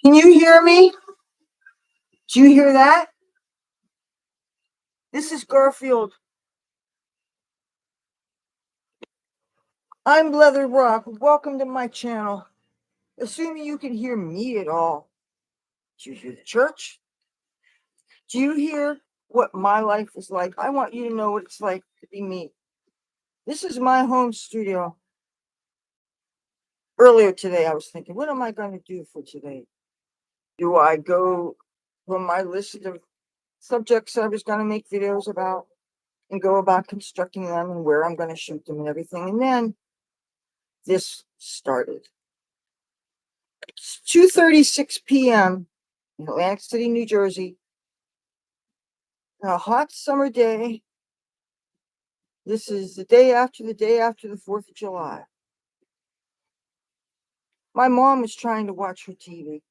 Can you hear me? Do you hear that? This is Garfield. I'm Leather Rock. Welcome to my channel. Assuming you can hear me at all. Do you hear the church? Do you hear what my life is like? I want you to know what it's like to be me. This is my home studio. Earlier today, I was thinking, what am I going to do for today? Do I go from my list of subjects I was going to make videos about and go about constructing them and where I'm going to shoot them and everything? And then this started. It's 2:36 p.m. in Atlantic City, New Jersey. On a hot summer day. This is the day after the 4th of July. My mom was trying to watch her TV.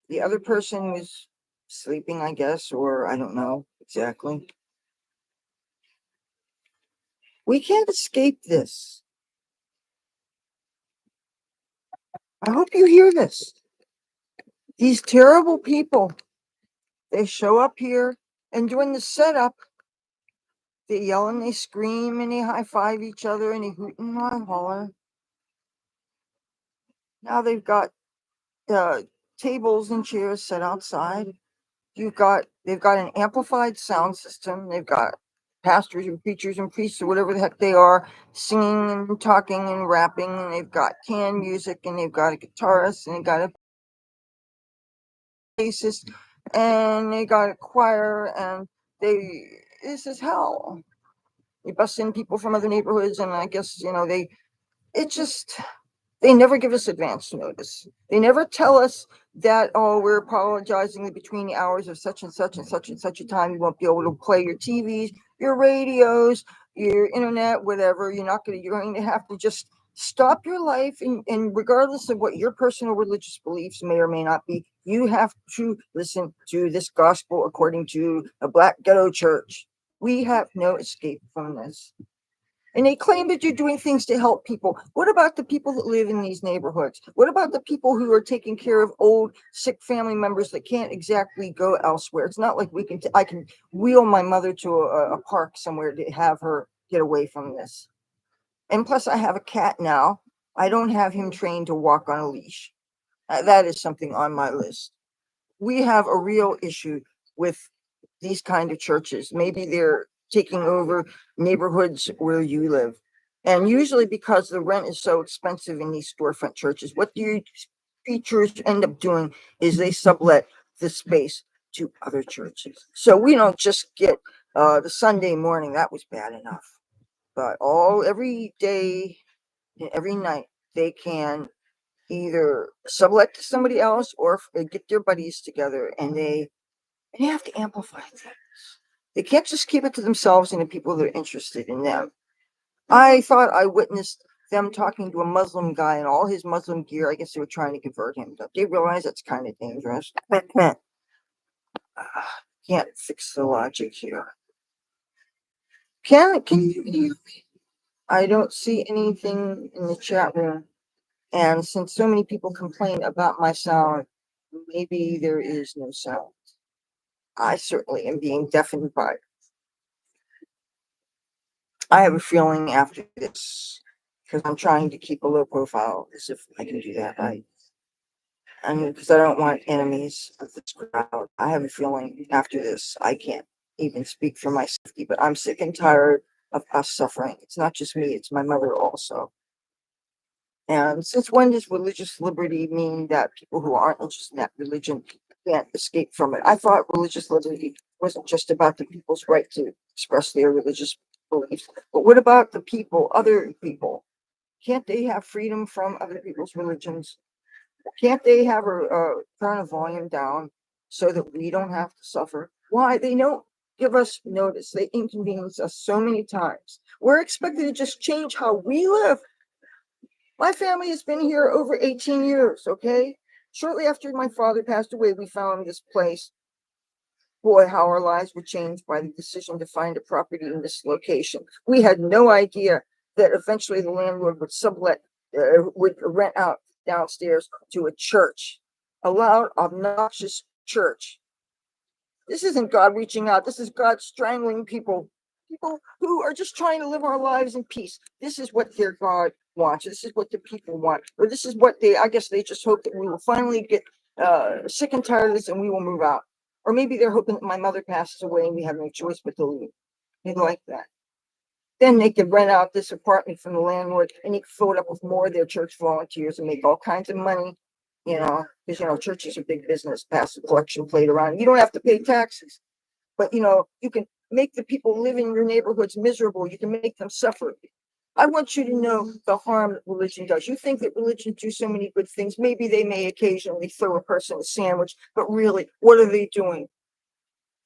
The other person was sleeping, I guess, or I don't know exactly. We can't escape this. I hope you hear this. These terrible people, they show up here, and during the setup, they yell and they scream and they high-five each other and they hoot and holler. Now they've got tables and chairs set outside. They've got an amplified sound system. They've got pastors and preachers and priests or whatever the heck they are singing and talking and rapping. And they've got canned music and they've got a guitarist and they've got a bassist and they got a choir and this is hell. They bust in people from other neighborhoods and I guess they never give us advance notice. They never tell us that, oh, we're apologizing that between the hours of such and such and such and such a time, you won't be able to play your TVs, your radios, your internet, whatever. You're going to have to just stop your life. And regardless of what your personal religious beliefs may or may not be, you have to listen to this gospel according to a black ghetto church. We have no escape from this. And they claim that you're doing things to help people. What about the people that live in these neighborhoods? What about the people who are taking care of old, sick family members that can't exactly go elsewhere? It's not like I can wheel my mother to a park somewhere to have her get away from this. And plus, I have a cat now. I don't have him trained to walk on a leash. That is something on my list. We have a real issue with these kind of churches. Maybe they're taking over neighborhoods where you live. And usually because the rent is so expensive in these storefront churches, what you preachers end up doing is they sublet the space to other churches. So we don't just get the Sunday morning, that was bad enough. But every day and every night they can either sublet to somebody else or get their buddies together and they have to amplify things. They can't just keep it to themselves and the people that are interested in them. I thought I witnessed them talking to a Muslim guy in all his Muslim gear. I guess they were trying to convert him. Don't they realize that's kind of dangerous? Can't fix the logic here. Can you hear me? I don't see anything in the chat room. And since so many people complain about my sound, maybe there is no sound. I certainly am being deafened by it. I have a feeling after this, because I'm trying to keep a low profile, as if I can do that. Because I don't want enemies of this crowd. I have a feeling after this, I can't even speak for my safety, but I'm sick and tired of us suffering. It's not just me, it's my mother also. And since when does religious liberty mean that people who aren't interested in that religion can't escape from it? I thought religious liberty wasn't just about the people's right to express their religious beliefs, but what about the people, other people? Can't they have freedom from other people's religions? Can't they have turn a volume down so that we don't have to suffer? Why? They don't give us notice. They inconvenience us so many times. We're expected to just change how we live. My family has been here over 18 years, okay? Shortly after my father passed away, we found this place. Boy, how our lives were changed by the decision to find a property in this location. We had no idea that eventually the landlord would would rent out downstairs to a church. a loud, obnoxious church. This isn't God reaching out. This is God strangling people. People who are just trying to live our lives in peace. This is what their God wants. This is what the people want. Or this is what I guess they just hope that we will finally get sick and tired of this and we will move out. Or maybe they're hoping that my mother passes away and we have no choice but to leave. They like that. Then they could rent out this apartment from the landlord and he could fill it up with more of their church volunteers and make all kinds of money, because, churches are big business, pass the collection plate around. You don't have to pay taxes, but, you can make the people live in your neighborhoods miserable. You can make them suffer. I want you to know the harm that religion does. You think that religion do so many good things. Maybe they may occasionally throw a person a sandwich, but really, what are they doing?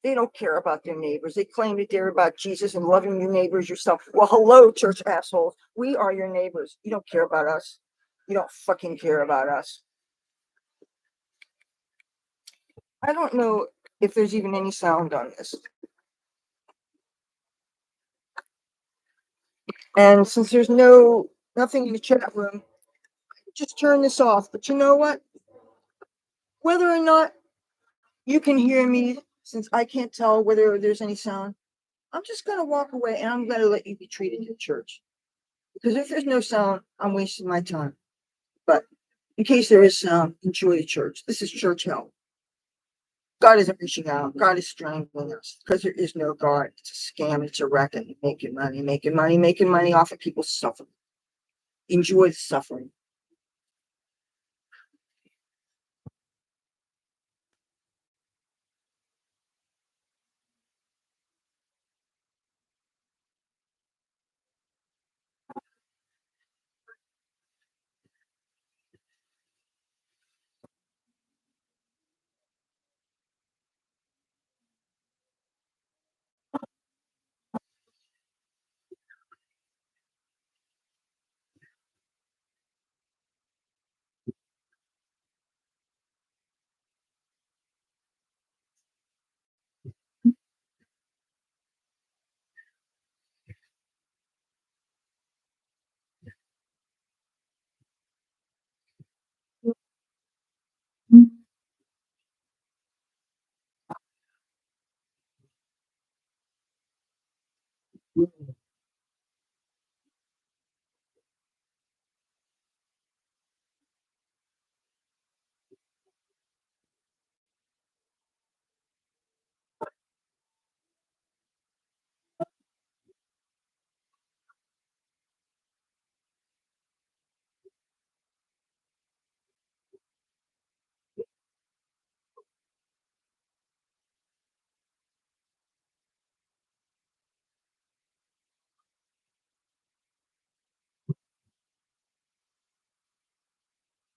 They don't care about their neighbors. They claim that they're about Jesus and loving your neighbors yourself. Well, hello, church assholes. We are your neighbors. You don't care about us. You don't fucking care about us. I don't know if there's even any sound on this. And since there's nothing in the chat room, just turn this off. But you know what? Whether or not you can hear me, since I can't tell whether there's any sound, I'm just going to walk away and I'm going to let you be treated to church. Because if there's no sound, I'm wasting my time. But in case there is sound, enjoy the church. This is church hell. God isn't reaching out. God is strangling us because there is no God. It's a scam. It's a racket. Making money off of people's suffering. Enjoy the suffering.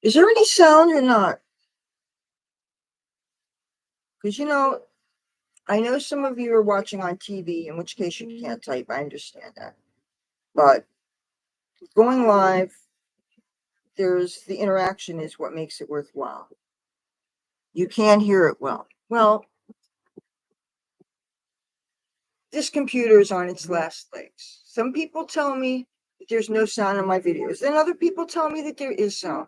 Is there any sound or not? Because, I know some of you are watching on TV, in which case you can't type. I understand that. But going live, there's the interaction is what makes it worthwhile. You can hear it well. Well, this computer is on its last legs. Some people tell me that there's no sound in my videos. Then other people tell me that there is sound.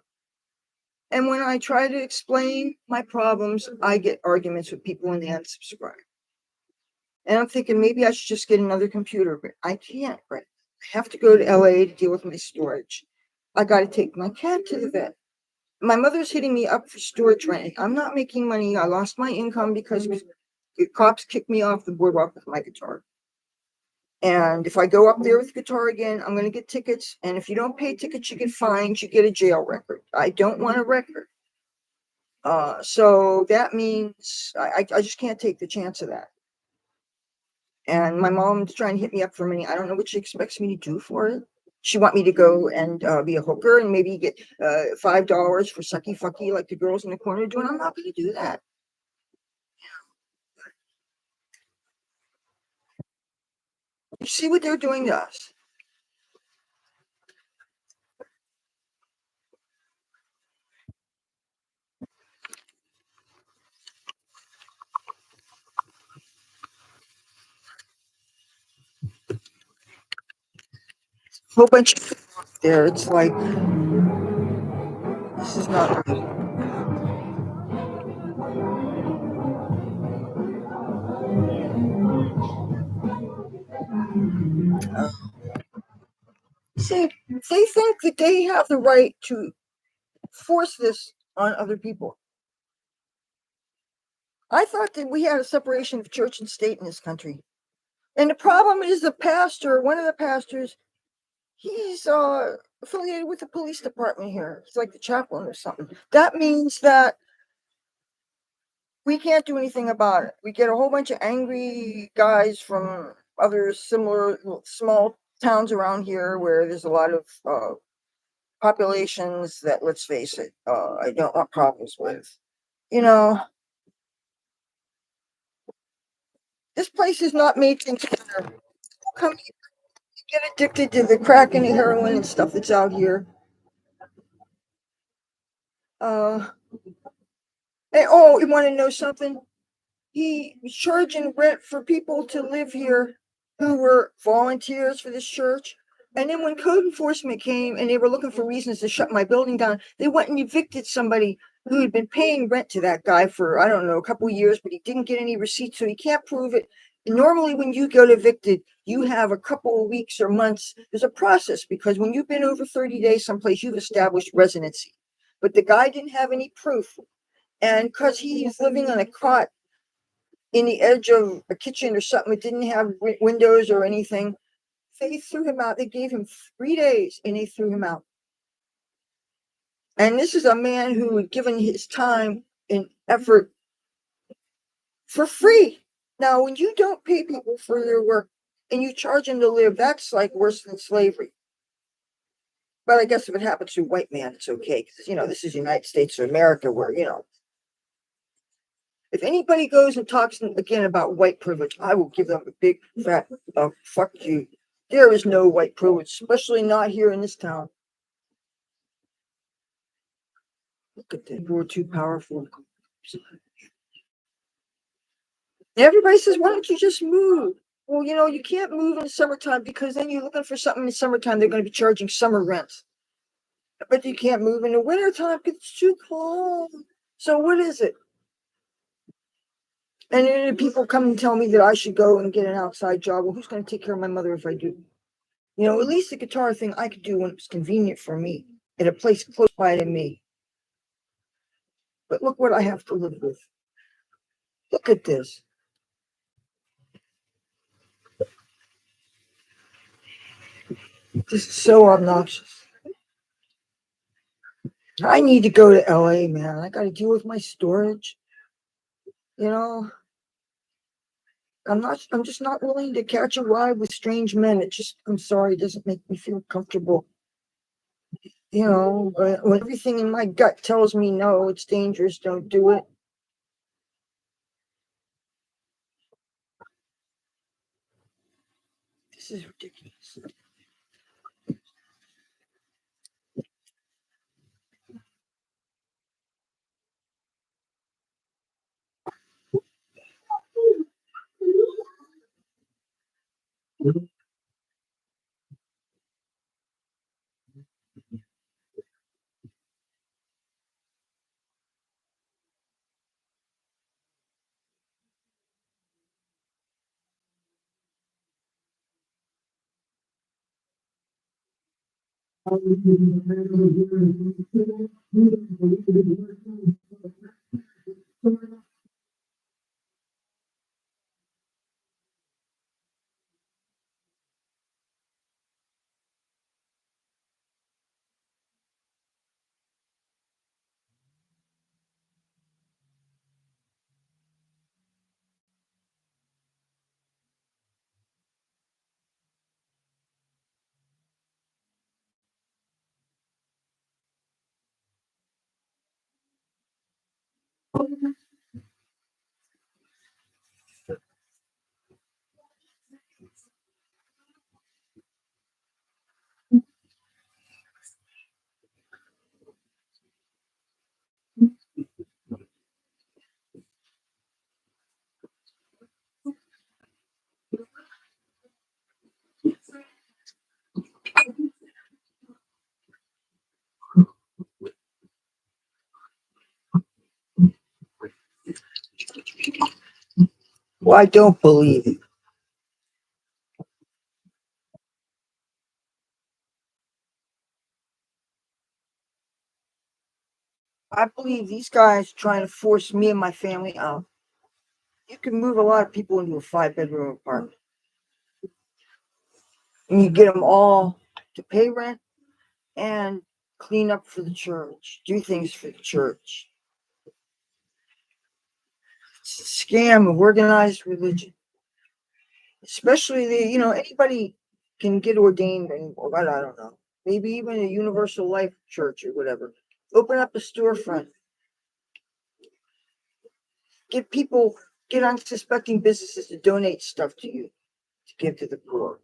And when I try to explain my problems, I get arguments with people when they unsubscribe. And I'm thinking maybe I should just get another computer, but I can't, right? I have to go to LA to deal with my storage. I got to take my cat to the vet. My mother's hitting me up for storage rent. I'm not making money. I lost my income because the cops kicked me off the boardwalk with my guitar. And if I go up there with the guitar again, I'm going to get tickets. And if you don't pay tickets, you get fined. You get a jail record. I don't want a record. So that means I just can't take the chance of that. And my mom's trying to hit me up for money. I don't know what she expects me to do for it. She want me to go and be a hooker and maybe get $5 for sucky fucky like the girls in the corner doing. I'm not going to do that. You see what they're doing to us. Whole bunch of there. It's like this is not right. See, they think that they have the right to force this on other people. I thought that we had a separation of church and state in this country. And the problem is the pastor, one of the pastors, he's affiliated with the police department here. He's like the chaplain or something. That means that we can't do anything about it. We get a whole bunch of angry guys from other similar small towns around here where there's a lot of populations that, let's face it, I don't want problems with. You know, this place is not made things better. People come here, get addicted to the crack and the heroin and stuff that's out here. Uh, and, oh, you want to know something? He was charging rent for people to live here who were volunteers for this church. And then when code enforcement came and they were looking for reasons to shut my building down, they went and evicted somebody who had been paying rent to that guy for, I don't know, a couple of years, but he didn't get any receipts, so he can't prove it. And normally, when you get evicted, you have a couple of weeks or months. There's a process because when you've been over 30 days someplace, you've established residency. But the guy didn't have any proof. And because he's living on a cot in the edge of a kitchen or something that didn't have windows or anything, they threw him out. They gave him 3 days and they threw him out. And this is a man who had given his time and effort for free. Now, when you don't pay people for their work and you charge them to live, that's like worse than slavery. But I guess if it happens to a white man, it's okay because, this is the United States of America where, if anybody goes and talks again about white privilege, I will give them a big fat fuck you. There is no white privilege, especially not here in this town. Look at that. We're too powerful. Everybody says, why don't you just move? Well, you can't move in the summertime because then you're looking for something in the summertime. They're going to be charging summer rents. But you can't move in the wintertime because it's too cold. So what is it? And then people come and tell me that I should go and get an outside job. Well, who's going to take care of my mother if I do? At least the guitar thing I could do when it was convenient for me at a place close by to me. But look what I have to live with. Look at this. This is so obnoxious. I need to go to LA, man. I got to deal with my storage. I'm just not willing to catch a ride with strange men. I'm sorry, it doesn't make me feel comfortable. When everything in my gut tells me no, it's dangerous, don't do it. This is ridiculous. Well, I don't believe it. I believe these guys trying to force me and my family out. You can move a lot of people into a 5 bedroom apartment, and you get them all to pay rent and clean up for the church, do things for the church. It's a scam of organized religion, especially anybody can get ordained, and I don't know, maybe even a universal life church or whatever. Open up a storefront, get unsuspecting businesses to donate stuff to you to give to the poor.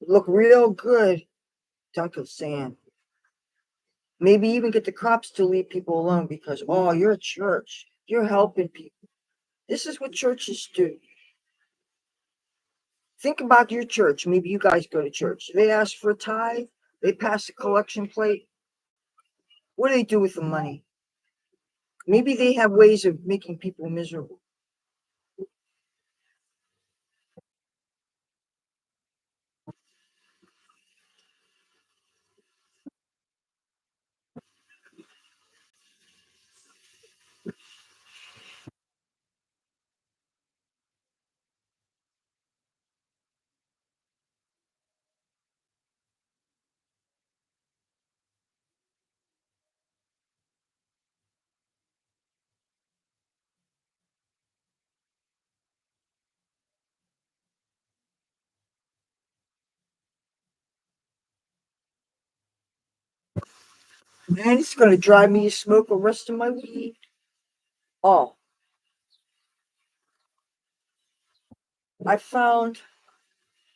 Look real good to Uncle Sam. Maybe even get the cops to leave people alone because, oh, you're a church. You're helping people. This is what churches do. Think about your church. Maybe you guys go to church. They ask for a tithe. They pass a collection plate. What do they do with the money? Maybe they have ways of making people miserable. Man, it's going to drive me to smoke the rest of my weed. Oh, I found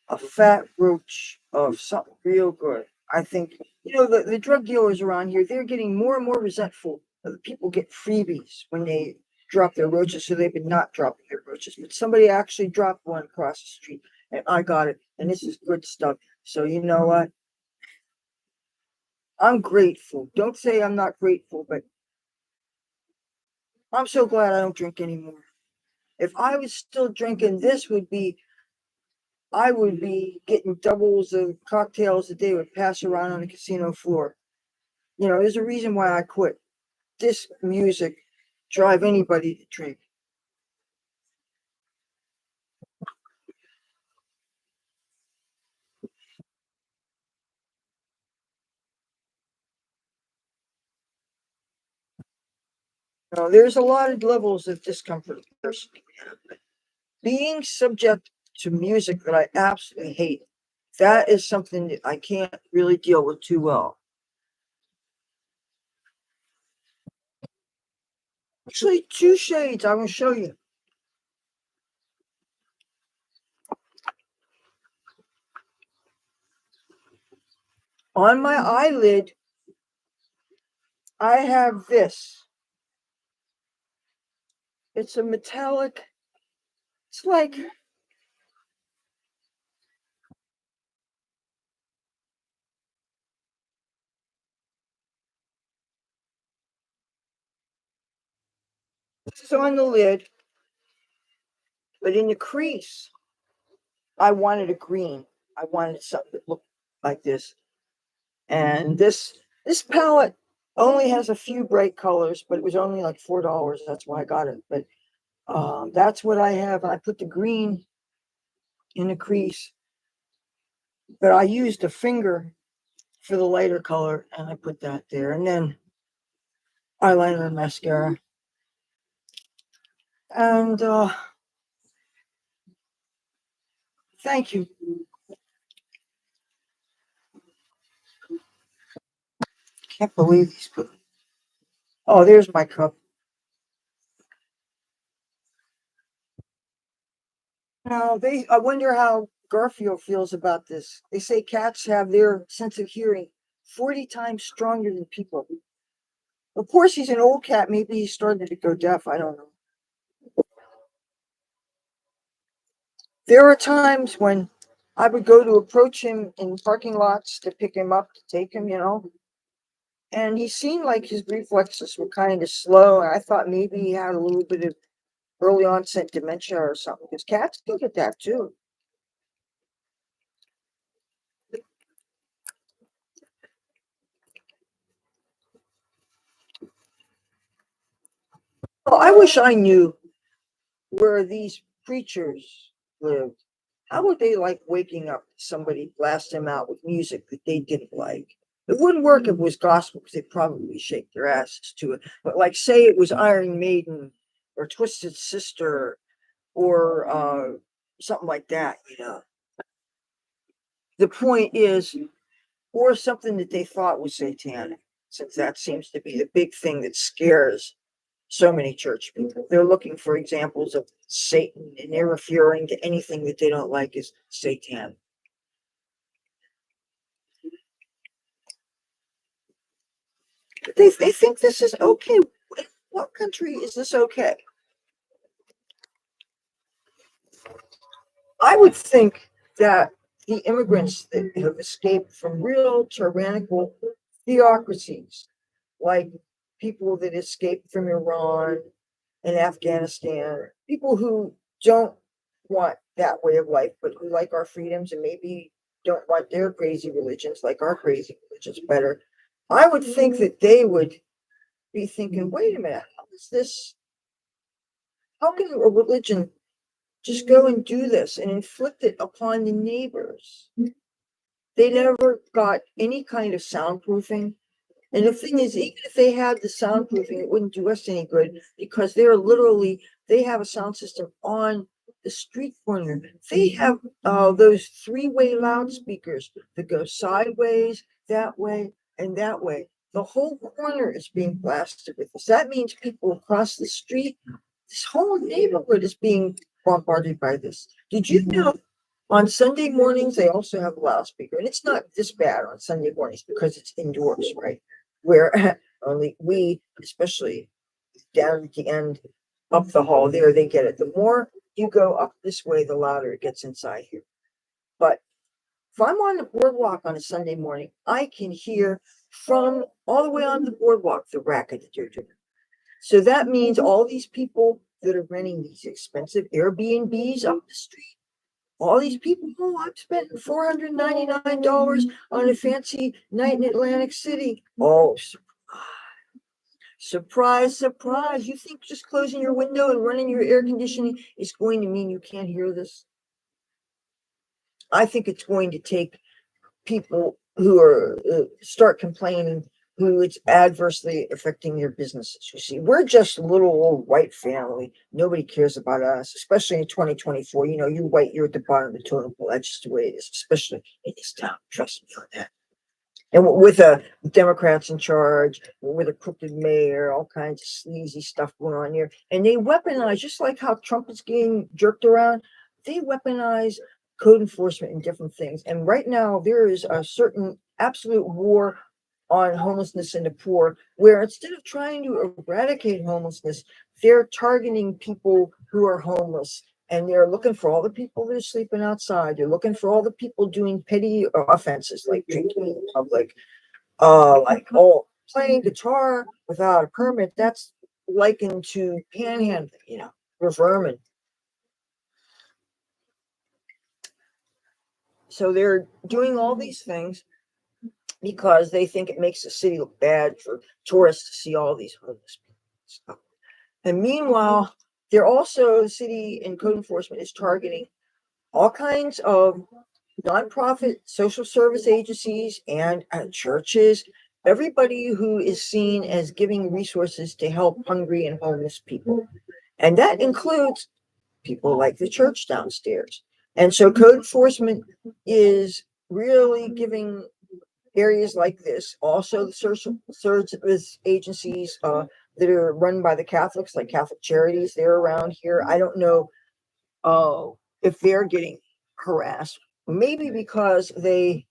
a fat roach of something real good. I think, the drug dealers around here, they're getting more and more resentful of the people get freebies when they drop their roaches, so they've been not dropping their roaches. But somebody actually dropped one across the street, and I got it, and this is good stuff. So you know what? I'm grateful. Don't say I'm not grateful, but I'm so glad I don't drink anymore. If I was still drinking, I would be getting doubles of cocktails that they would pass around on the casino floor. There's a reason why I quit. This music drive anybody to drink. There's a lot of levels of discomfort. Being subject to music that I absolutely hate, that is something that I can't really deal with too well. Actually, two shades I will show you. On my eyelid, I have this. It's a metallic, it's like, this is on the lid, but in the crease, I wanted a green. I wanted something that looked like this. And this palette only has a few bright colors, but it was only like $4. That's why I got it. But that's what I have. I put the green in the crease, but I used a finger for the lighter color, and I put that there. And then eyeliner and mascara. And thank you. Can't believe these people. Oh, there's my cup. Now I wonder how Garfield feels about this. They say cats have their sense of hearing 40 times stronger than people. Of course, he's an old cat. Maybe he started to go deaf. I don't know. There are times when I would go to approach him in parking lots to pick him up, to take him, and he seemed like his reflexes were kind of slow. And I thought maybe he had a little bit of early onset dementia or something, because cats can get that too. Well, I wish I knew where these preachers lived. How would they like waking up somebody blast them out with music that they didn't like? It wouldn't work if it was gospel because they'd probably shake their asses to it. But like, say it was Iron Maiden or Twisted Sister or something like that, you know. The point is, or something that they thought was satanic, since that seems to be the big thing that scares so many church people. They're looking for examples of Satan, and they're referring to anything that they don't like as Satan. They think this is okay. In what country is this okay? I would think that the immigrants that have escaped from real tyrannical theocracies, like people that escaped from Iran and Afghanistan, people who don't want that way of life, but who like our freedoms and maybe don't want their crazy religions like our crazy religions better. I would think that they would be thinking, wait a minute, how is this? How can a religion just go and do this and inflict it upon the neighbors? They never got any kind of soundproofing. And the thing is, even if they had the soundproofing, it wouldn't do us any good because they have a sound system on the street corner. They have those three-way loudspeakers that go sideways, that way, and that way. The whole corner is being blasted with this. That means people across the street, this whole neighborhood is being bombarded by this. Did you know on Sunday mornings they also have a loudspeaker? And it's not this bad on Sunday mornings because it's indoors, right? Where only we, especially down at the end up the hall there, they get it. The more you go up this way, the louder it gets inside here. But if I'm on the boardwalk on a Sunday morning, I can hear from all the way on the boardwalk the racket that you're doing. So that means all these people that are renting these expensive Airbnbs up the street, all these people, oh, I'm spending $499 on a fancy night in Atlantic City. Oh, surprise, surprise. You think just closing your window and running your air conditioning is going to mean you can't hear this? I think it's going to take people who are start complaining who it's adversely affecting their businesses. You see, we're just a little old white family. Nobody cares about us, especially in 2024. You know, you white, you're at the bottom of the totem pole. That's just the way it is, especially in this town. Trust me on that. And with Democrats in charge, with a crooked mayor, all kinds of sleazy stuff going on here. And they weaponize, just like how Trump is getting jerked around, they weaponize code enforcement and different things. And right now, there is a certain absolute war on homelessness and the poor, where instead of trying to eradicate homelessness, they're targeting people who are homeless, and they're looking for all the people that are sleeping outside. They're looking for all the people doing petty offenses like drinking in public, playing guitar without a permit. That's likened to panhandling, you know, or vermin. So they're doing all these things because they think it makes the city look bad for tourists to see all these homeless people. And meanwhile, they're also, the city and code enforcement is targeting all kinds of nonprofit social service agencies and churches, everybody who is seen as giving resources to help hungry and homeless people. And that includes people like the church downstairs. And so code enforcement is really giving areas like this, also the social service agencies that are run by the Catholics, like Catholic Charities, they're around here. I don't know if they're getting harassed, maybe because they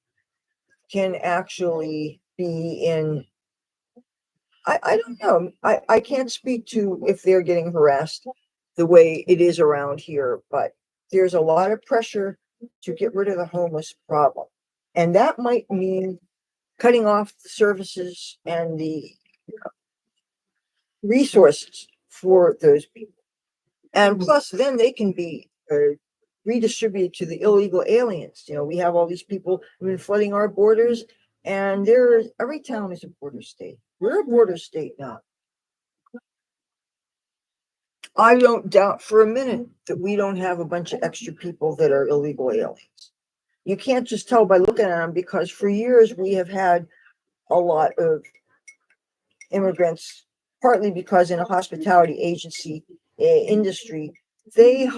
can actually be in. I don't know. I can't speak to if they're getting harassed the way it is around here, but there's a lot of pressure to get rid of the homeless problem. And that might mean cutting off the services and the resources for those people. And plus, then they can be redistributed to the illegal aliens. You know, we have all these people who've been flooding our borders, and every town is a border state. We're a border state now. I don't doubt for a minute that we don't have a bunch of extra people that are illegal aliens. You can't just tell by looking at them, because for years we have had a lot of immigrants, partly because in a hospitality agency industry, they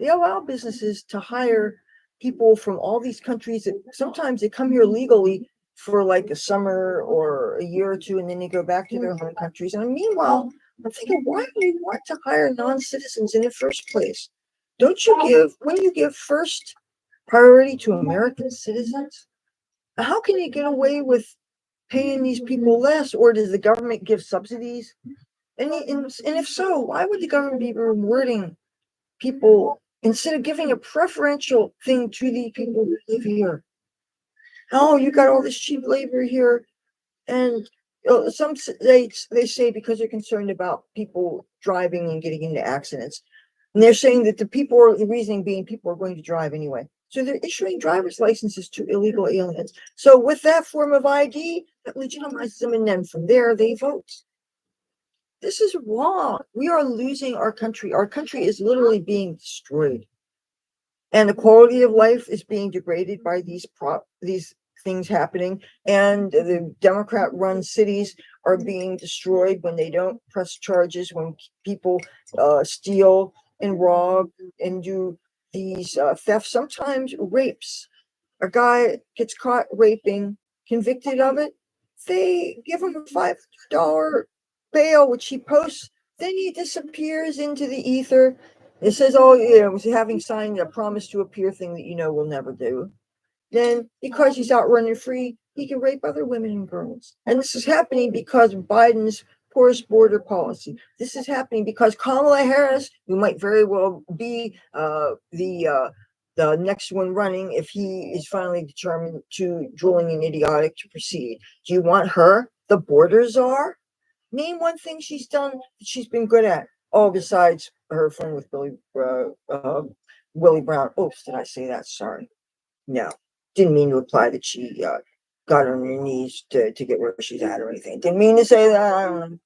allow businesses to hire people from all these countries that sometimes they come here legally for like a summer or a year or two, and then they go back to their home countries. And meanwhile, I'm thinking, why do you want to hire non-citizens in the first place? Don't you when you give first priority to American citizens, how can you get away with paying these people less, or does the government give subsidies? And if so, why would the government be rewarding people instead of giving a preferential thing to the people who live here? Oh, you got all this cheap labor here, and some they say because they're concerned about people driving and getting into accidents, and they're saying that the reasoning being people are going to drive anyway. So they're issuing driver's licenses to illegal aliens. So with that form of ID, that legitimizes them, and then from there they vote. This is wrong. We are losing our country. Our country is literally being destroyed, and the quality of life is being degraded by these things happening. And the Democrat-run cities are being destroyed when they don't press charges, when people steal and rob and do these thefts, sometimes rapes. A guy gets caught raping, convicted of it, they give him a $500 bail, which he posts. Then he disappears into the ether. It says, oh, yeah, was having signed a promise to appear thing that we'll never do. Then, because he's out running free, he can rape other women and girls. And this is happening because of Biden's porous border policy. This is happening because Kamala Harris, who might very well be the next one running, if he is finally determined to drooling and idiotic to proceed. Do you want her, the border czar? Name one thing she's done that she's been good at. Oh, besides her friend with Willie Brown. Oops, did I say that? Sorry. No, didn't mean to imply that she got on her knees to get where she's at or anything. Didn't mean to say that. I don't know.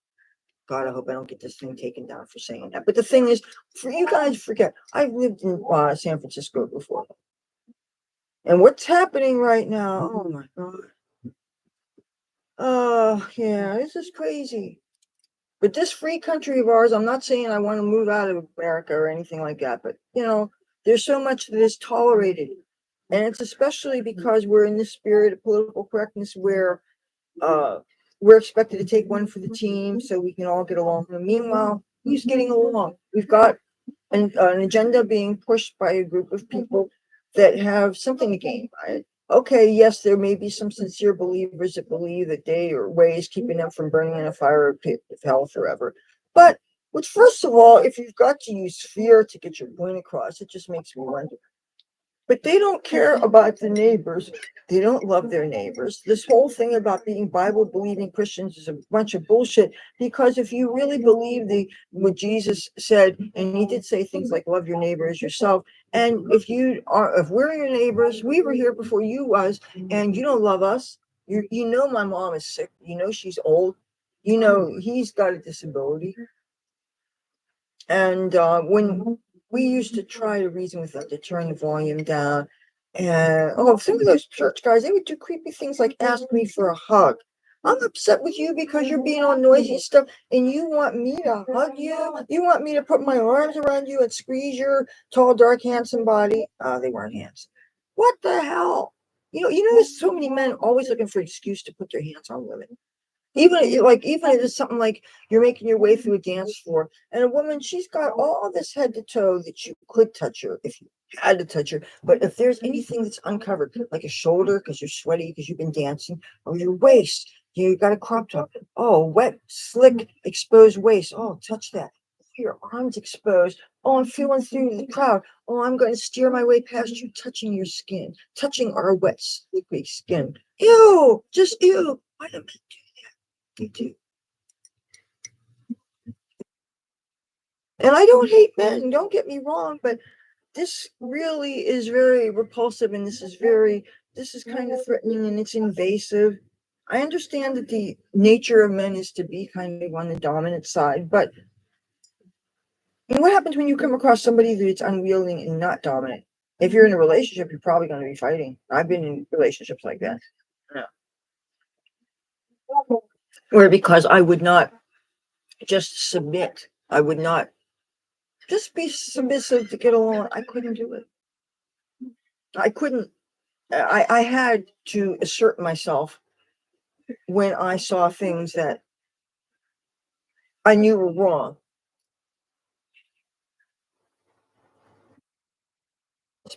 God, I hope I don't get this thing taken down for saying that. But the thing is, for you guys, forget. I've lived in San Francisco before, and what's happening right now? Oh my God. Oh yeah, this is crazy. But this free country of ours, I'm not saying I want to move out of America or anything like that, but there's so much that is tolerated. And it's especially because we're in this spirit of political correctness where we're expected to take one for the team so we can all get along. And meanwhile, who's getting along? We've got an agenda being pushed by a group of people that have something to gain by it. Okay, yes, there may be some sincere believers that believe that they are ways keeping them from burning in a fire of hell forever. But first of all, if you've got to use fear to get your point across, it just makes me wonder. But they don't care about the neighbors. They don't love their neighbors. This whole thing about being Bible believing Christians is a bunch of bullshit. Because if you really believe what Jesus said, and he did say things like love your neighbor as yourself, and if we're your neighbors, we were here before you was, and you don't love us, my mom is sick, she's old, he's got a disability. And when we used to try to reason with them to turn the volume down, and some of those church guys, they would do creepy things like ask me for a hug. I'm upset with you because you're being all noisy and stuff, and you want me to hug you? You want me to put my arms around you and squeeze your tall, dark, handsome body? They weren't handsome. What the hell? There's so many men always looking for an excuse to put their hands on women. Even if it's something like you're making your way through a dance floor, and a woman, she's got all this head to toe that you could touch her if you had to touch her. But if there's anything that's uncovered, like a shoulder because you're sweaty because you've been dancing, or your waist, you got a crop top. Oh, wet, slick, exposed waist. Oh, touch that. Your arms exposed. Oh, I'm feeling through the crowd. Oh, I'm going to steer my way past you, touching your skin, touching our wet, slick skin. Ew, just ew. Why do men do that? They do. And I don't hate men, don't get me wrong, but this really is very repulsive, and this is kind of threatening, and it's invasive. I understand that the nature of men is to be kind of on the dominant side, but And what happens when you come across somebody that's unwielding and not dominant? If you're in a relationship, you're probably going to be fighting. I've been in relationships like that. Yeah. Where because I would not just submit, I would not just be submissive to get along. I couldn't do it. I couldn't. I had to assert myself when I saw things that I knew were wrong.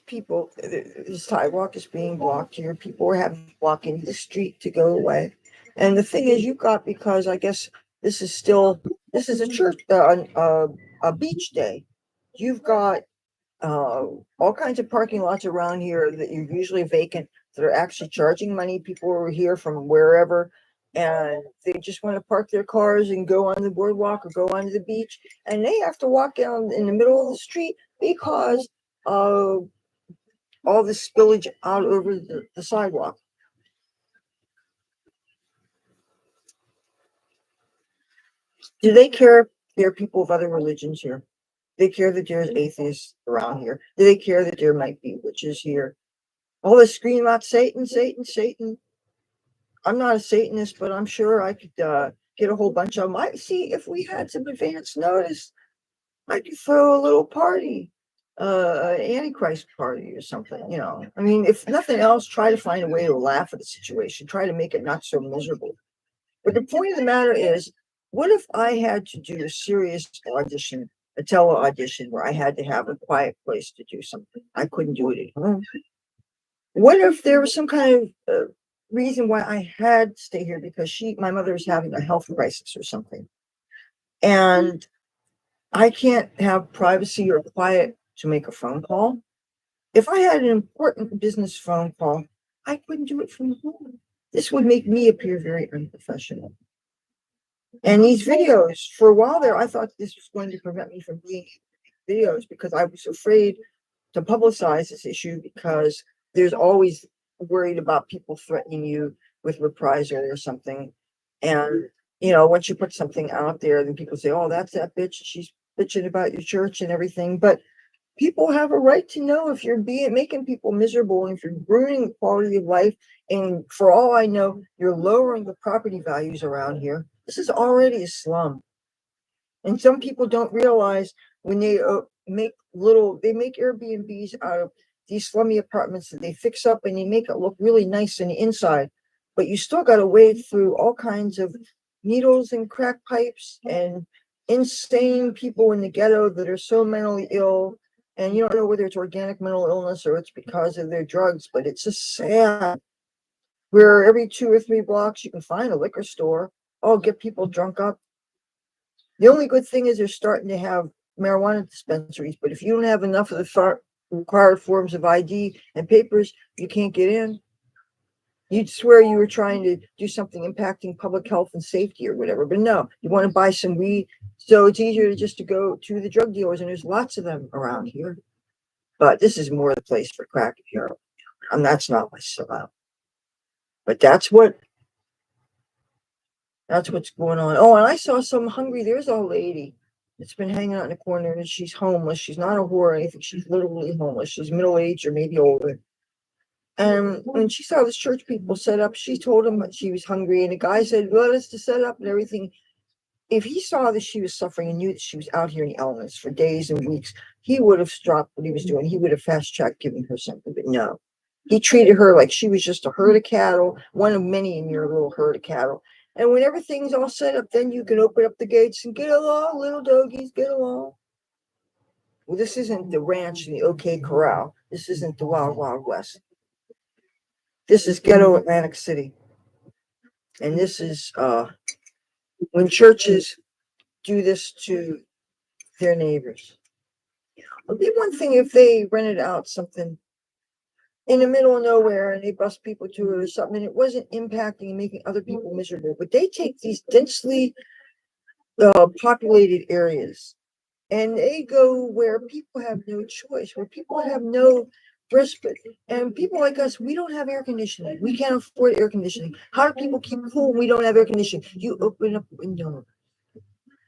People, the sidewalk is being blocked here. People are having to walk into the street to go away. And the thing is, you've got, because I guess this is a church, a beach day. You've got uh, all kinds of parking lots around here that are usually vacant that are actually charging money. People are here from wherever, and they just want to park their cars and go on the boardwalk or go onto the beach, and they have to walk down in the middle of the street because of all the spillage out over the sidewalk. Do they care if there are people of other religions here? They care that there's atheists around here. Do they care that there might be witches here? All this scream out Satan, Satan, Satan. I'm not a Satanist, but I'm sure I could get a whole bunch of them. I see if we had some advance notice, I could throw a little party, an Antichrist party or something. You know, I mean, if nothing else, try to find a way to laugh at the situation. Try to make it not so miserable. But the point of the matter is, what if I had to do a serious audition, a tele audition, where I had to have a quiet place to do something? I couldn't do it at home. What if there was some kind of reason why I had to stay here because my mother is having a health crisis or something, and I can't have privacy or quiet to make a phone call? If I had an important business phone call, I couldn't do it from home. This would make me appear very unprofessional. And these videos, for a while there, I thought this was going to prevent me from being videos because I was afraid to publicize this issue because there's always worried about people threatening you with reprisal or something. And, once you put something out there, then people say, oh, that's that bitch. She's bitching about your church and everything. But people have a right to know if you're making people miserable and if you're ruining the quality of life. And for all I know, you're lowering the property values around here. This is already a slum. And some people don't realize when they they make Airbnbs out of these slummy apartments that they fix up and they make it look really nice on the inside. But you still got to wade through all kinds of needles and crack pipes and insane people in the ghetto that are so mentally ill. And you don't know whether it's organic mental illness or it's because of their drugs, but it's just sad. Where every 2 or 3 blocks you can find a liquor store. Oh, get people drunk up. The only good thing is they're starting to have marijuana dispensaries, but if you don't have enough of the required forms of ID and papers, you can't get in. You'd swear you were trying to do something impacting public health and safety or whatever, but no, you want to buy some weed. So it's easier to go to the drug dealers, and there's lots of them around here. But this is more the place for crack and heroin, and that's not my style. But that's what's going on. Oh, and I saw some hungry. There's a lady that's been hanging out in the corner, and she's homeless. She's not a whore or anything. She's literally homeless. She's middle aged or maybe older. And when she saw the church people set up, she told him that she was hungry, and the guy said, "Let us to set up and everything." If he saw that she was suffering and knew that she was out here in the elements for days and weeks, he would have stopped what he was doing. He would have fast tracked giving her something, but no. He treated her like she was just a herd of cattle, one of many in your little herd of cattle. And when everything's all set up, then you can open up the gates and get along, little doggies, get along. Well, this isn't the ranch and the OK Corral. This isn't the Wild Wild West. This is ghetto Atlantic City. And this is when churches do this to their neighbors. It'd be one thing if they rented out something in the middle of nowhere and they bust people to it or something, and it wasn't impacting and making other people miserable. But they take these densely populated areas and they go where people have no choice, where people have no respite. And people like us, we don't have air conditioning. We can't afford air conditioning. How do people keep cool when we don't have air conditioning? You open up a window.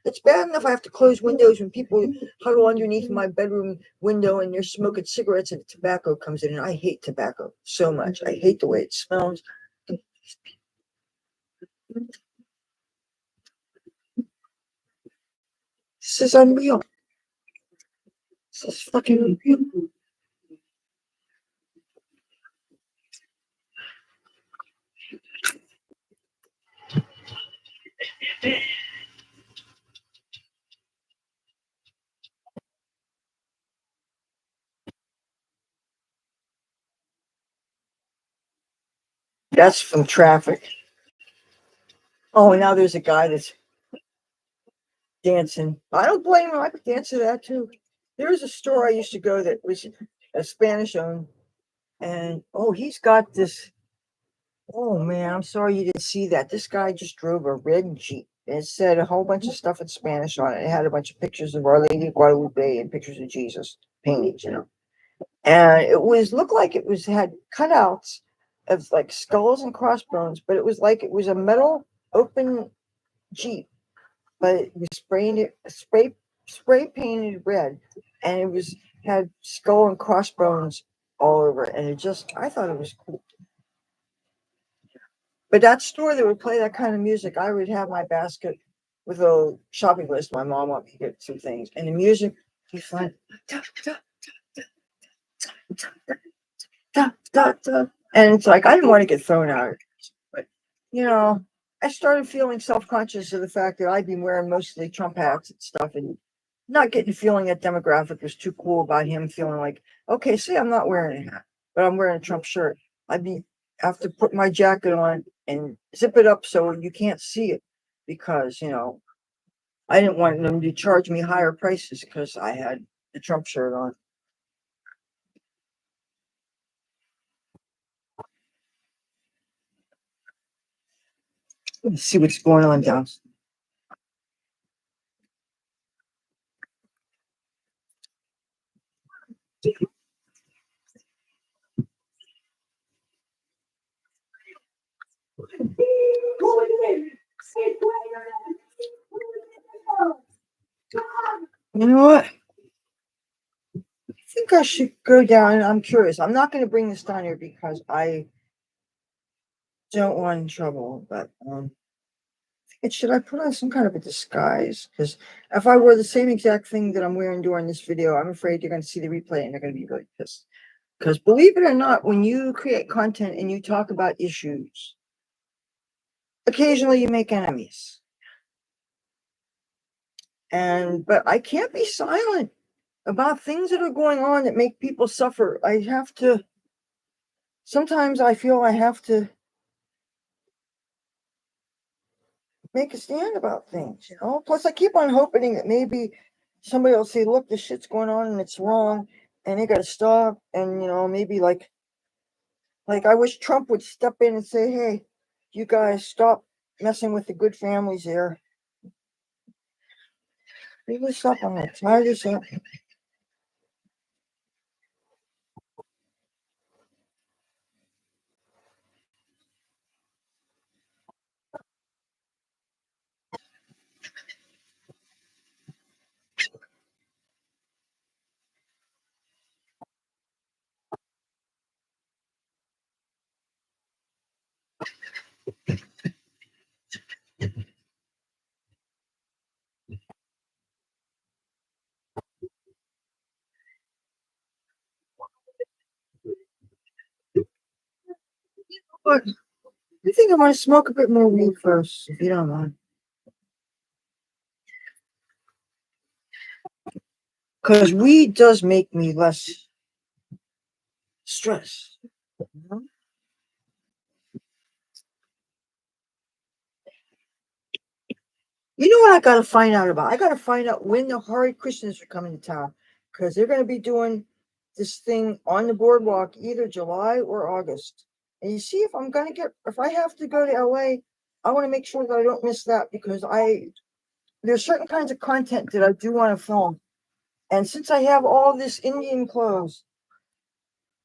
It's bad enough I have to close windows when people huddle underneath my bedroom window and they're smoking cigarettes and tobacco comes in. And I hate tobacco so much. I hate the way it smells. This is unreal. This is fucking unreal. That's from traffic. Oh, and now there's a guy that's dancing. I don't blame him. I could dance to that too. There was a store I used to go that was a Spanish owned, and oh, he's got this. Oh man, I'm sorry you didn't see that. This guy just drove a red Jeep. It said a whole bunch of stuff in Spanish on it. It had a bunch of pictures of Our Lady of Guadalupe and pictures of Jesus, paintings, And it was looked like it was had cutouts of like skulls and crossbones, but it was like it was a metal open Jeep, but it was spray painted red, and it was had skull and crossbones all over it. And it just I thought it was cool. But that store that would play that kind of music, I would have my basket with a shopping list. My mom wanted me to get some things, and the music you find and it's like I didn't want to get thrown out, but you know, I started feeling self-conscious of the fact that I'd been wearing mostly Trump hats and stuff, and not getting the feeling that demographic was too cool about him feeling like, okay, see, I'm not wearing a hat, but I'm wearing a Trump shirt. I'd be have to put my jacket on and zip it up so you can't see it because I didn't want them to charge me higher prices because I had the Trump shirt on. Let's see what's going on down. You know what? I think I should go down. I'm curious. I'm not going to bring this down here because I don't want in trouble. But should I put on some kind of a disguise? Because if I wear the same exact thing that I'm wearing during this video, I'm afraid you're going to see the replay and they're going to be really pissed. Because believe it or not, when you create content and you talk about issues, occasionally you make enemies. But I can't be silent about things that are going on that make people suffer. Sometimes I feel I have to make a stand about things. Plus, I keep on hoping that maybe somebody will say, look, this shit's going on and it's wrong and they got to stop. And, maybe like I wish Trump would step in and say, hey, you guys stop messing with the good families here. Maybe stop on that. Tired of that. But I think I want to smoke a bit more weed first, if you don't mind. Because weed does make me less stressed. You know what I got to find out about? I got to find out when the Hare Krishnas are coming to town because they're going to be doing this thing on the boardwalk either July or August. And you see, if I have to go to LA, I want to make sure that I don't miss that because there's certain kinds of content that I do want to film. And since I have all this Indian clothes,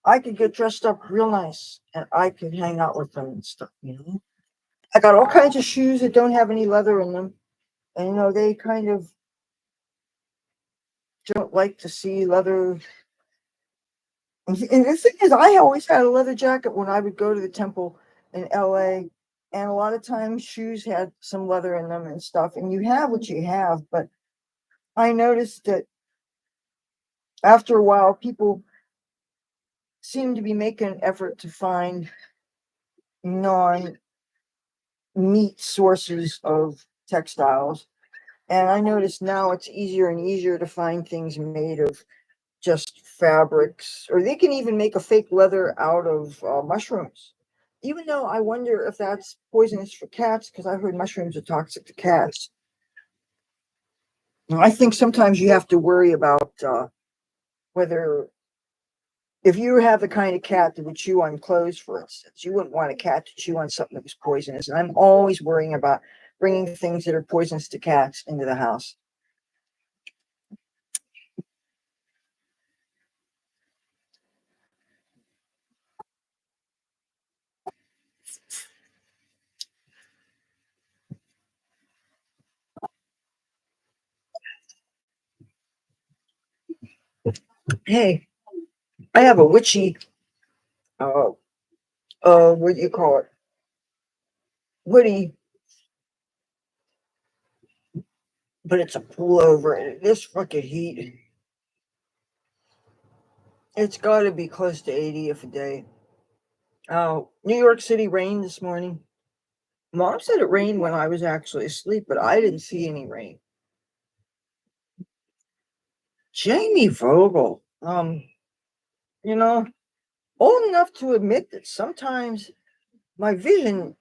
I could get dressed up real nice and I could hang out with them and stuff. I got all kinds of shoes that don't have any leather in them. And they kind of don't like to see leather. And the thing is, I always had a leather jacket when I would go to the temple in LA. And a lot of times shoes had some leather in them and stuff. And you have what you have. But I noticed that after a while, people seem to be making an effort to find non meat sources of textiles. And I notice now it's easier and easier to find things made of just fabrics, or they can even make a fake leather out of mushrooms. Even though I wonder if that's poisonous for cats, because I heard mushrooms are toxic to cats. And I think sometimes you have to worry about whether, if you have the kind of cat that would chew on clothes, for instance, you wouldn't want a cat to chew on something that was poisonous. And I'm always worrying about bringing things that are poisonous to cats into the house. Hey, I have a witchy, uh, what do you call it? Woody, but it's a pullover, and this fucking heat. It's got to be close to 80 if a day. Oh, New York City rained this morning. Mom said it rained when I was actually asleep, but I didn't see any rain. Jamie Vogel, you know, old enough to admit that sometimes my vision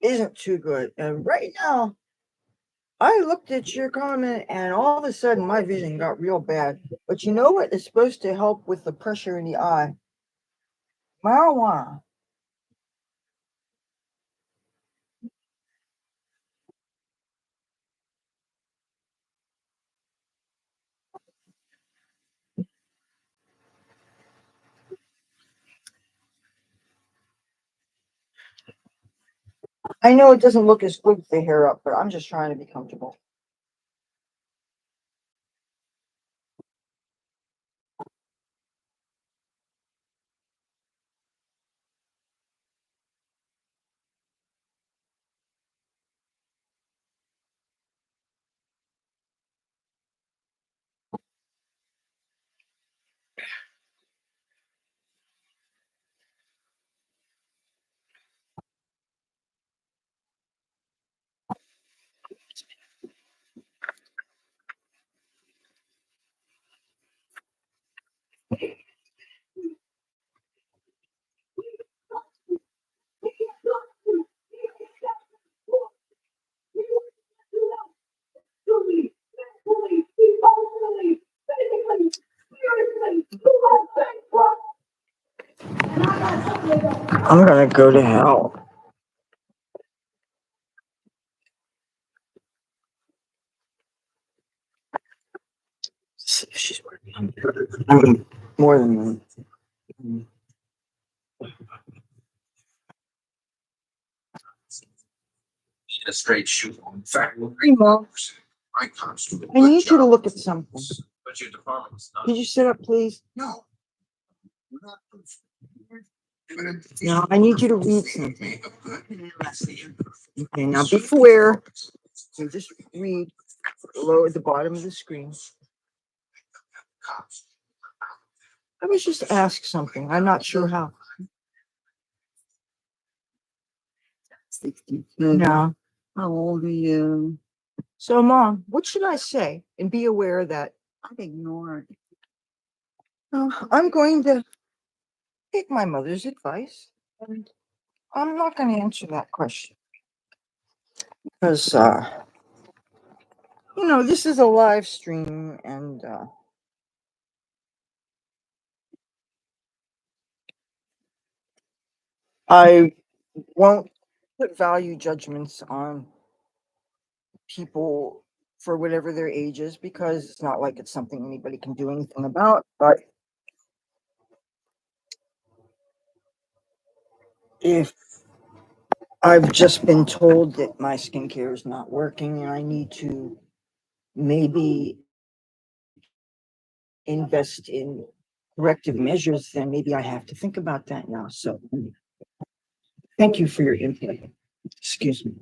isn't too good. And right now, I looked at your comment and all of a sudden my vision got real bad. But you know what is supposed to help with the pressure in the eye? Marijuana. I know it doesn't look as good with the hair up, but I'm just trying to be comfortable. I'm gonna go to hell. See if she's working. I'm more than one. A straight shoot. In fact, Primo, I need you to look at something. Could you sit up, please? No. No, I need you to read something. Okay, now be aware. So just read below at the bottom of the screen. I was just ask something. I'm not sure how. 60. No. How old are you? So, Mom, what should I say? And be aware that I'd ignore it. I'm going to take my mother's advice, and I'm not going to answer that question because, this is a live stream, and I won't put value judgments on people for whatever their age is because it's not like it's something anybody can do anything about. But if I've just been told that my skincare is not working and I need to maybe invest in corrective measures. Then maybe I have to think about that now. So thank you for your input. Excuse me.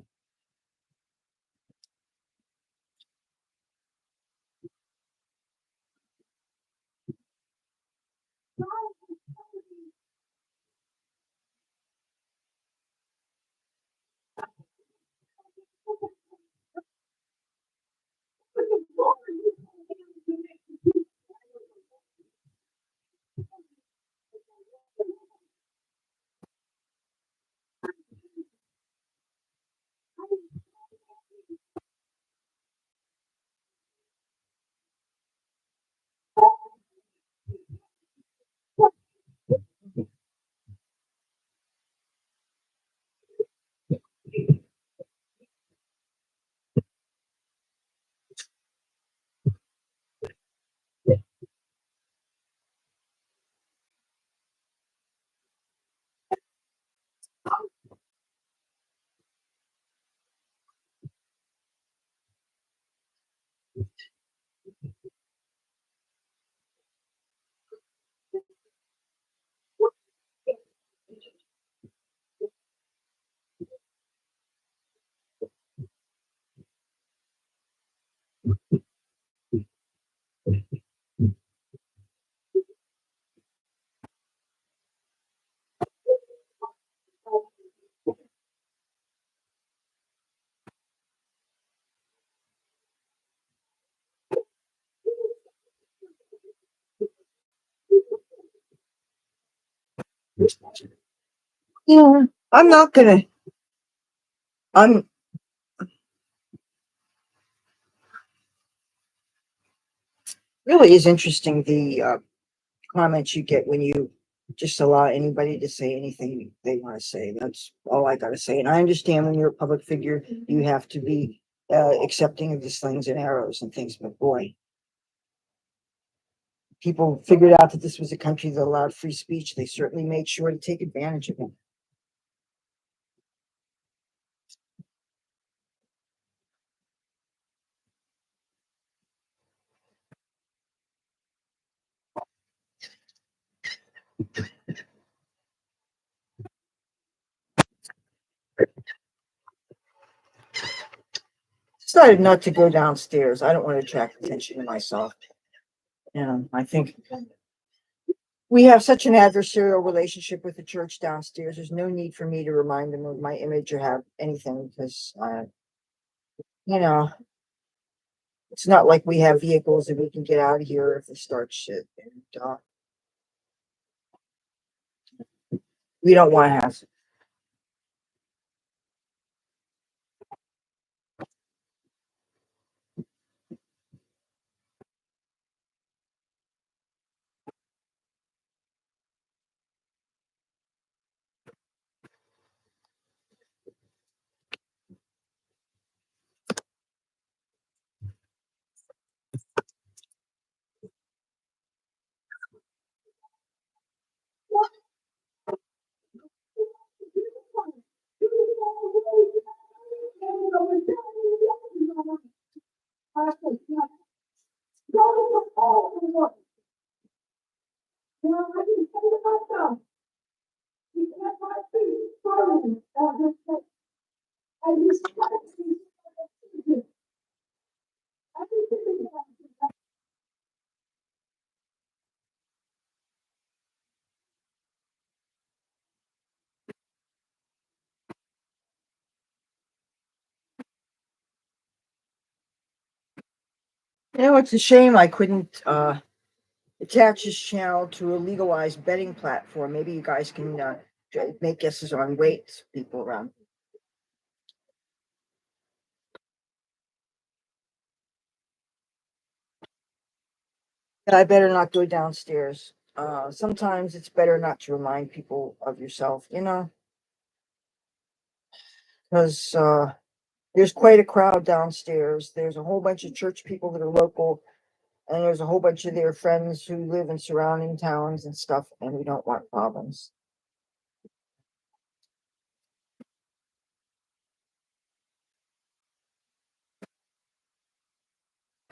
Yeah, I'm not gonna. I'm really is interesting the comments you get when you just allow anybody to say anything they want to say. That's all I got to say. And I understand when you're a public figure, you have to be accepting of the slings and arrows and things. But boy, people figured out that this was a country that allowed free speech. They certainly made sure to take advantage of it. Decided not to go downstairs. I don't want to attract attention to myself. And I think we have such an adversarial relationship with the church downstairs. There's no need for me to remind them of my image or have anything because, you know, it's not like we have vehicles that we can get out of here if they start shit. And we don't want to have. It's a shame I couldn't attach this channel to a legalized betting platform. Maybe you guys can make guesses on weights people around. I better not go downstairs. Sometimes it's better not to remind people of yourself, because there's quite a crowd downstairs. There's a whole bunch of church people that are local, and there's a whole bunch of their friends who live in surrounding towns and stuff, and we don't want problems.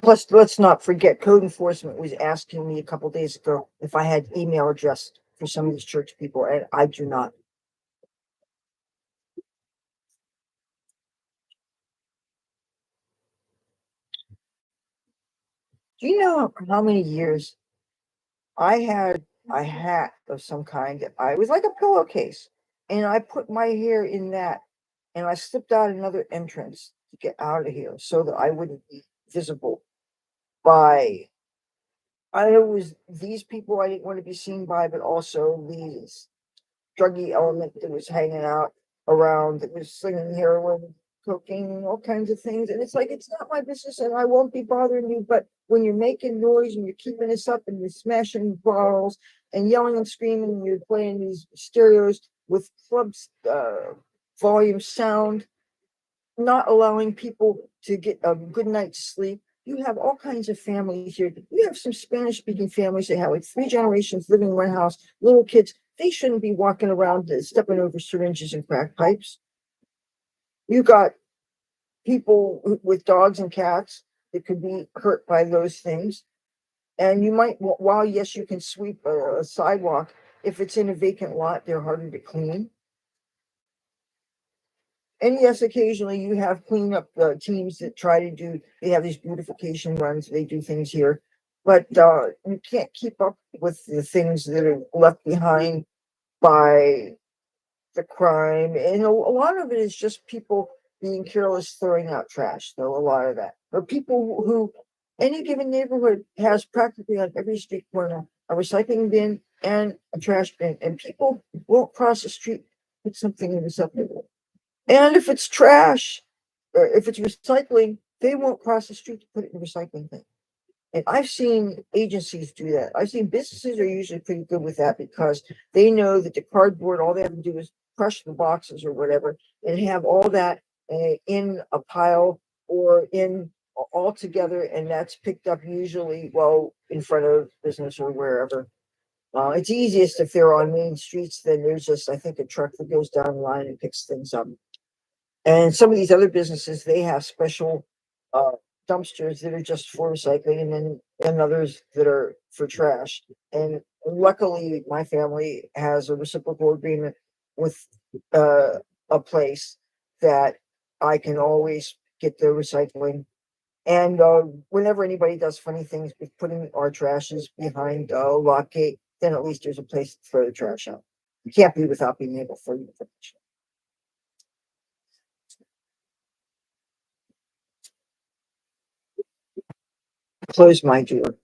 Plus, let's not forget, code enforcement was asking me a couple days ago if I had email address for some of these church people, and I do not. Do you know how many years I had a hat of some kind that I was like a pillowcase, and I put my hair in that, and I slipped out another entrance to get out of here so that I wouldn't be visible by. I know it was these people I didn't want to be seen by, but also these druggy element that was hanging out around that was slinging heroin, cocaine, and all kinds of things. And it's like, it's not my business and I won't be bothering you. But when you're making noise and you're keeping us up and you're smashing bottles and yelling and screaming and you're playing these stereos with clubs, volume sound, not allowing people to get a good night's sleep. You have all kinds of families here. You have some Spanish speaking families that have like three generations living in one house, little kids. They shouldn't be walking around stepping over syringes and crack pipes. You got people with dogs and cats that could be hurt by those things. And you might, while yes, you can sweep a sidewalk, if it's in a vacant lot, they're harder to clean. And yes, occasionally you have cleanup teams that try to do, they have these beautification runs, they do things here, but you can't keep up with the things that are left behind by the crime. And a lot of it is just people being careless, throwing out trash, though, a lot of that. Or people who, any given neighborhood has practically on every street corner a recycling bin and a trash bin, and people won't cross the street, put something in the receptacle. And if it's trash, or if it's recycling, they won't cross the street to put it in the recycling bin. And I've seen agencies do that. I've seen businesses are usually pretty good with that because they know that the cardboard, all they have to do is crush the boxes or whatever and have all that in a pile or in all together. And that's picked up usually, well, in front of business or wherever. It's easiest if they're on main streets, then there's just, I think, a truck that goes down the line and picks things up. And some of these other businesses, they have special uh, dumpsters that are just for recycling, and others that are for trash. And luckily, my family has a reciprocal agreement with a place that I can always get the recycling. And whenever anybody does funny things with putting our trashes behind a lock gate, then at least there's a place to throw the trash out. You can't be without being able to throw the trash. Close my door.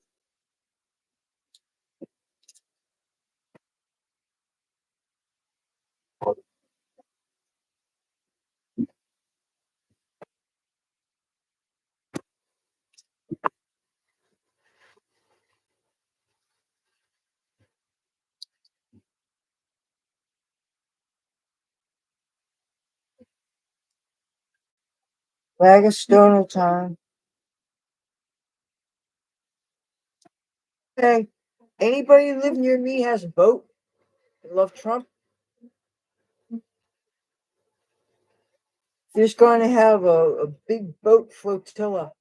Bag of stone time. Hey, anybody who live near me has a boat. I love Trump. There's going to have a big boat flotilla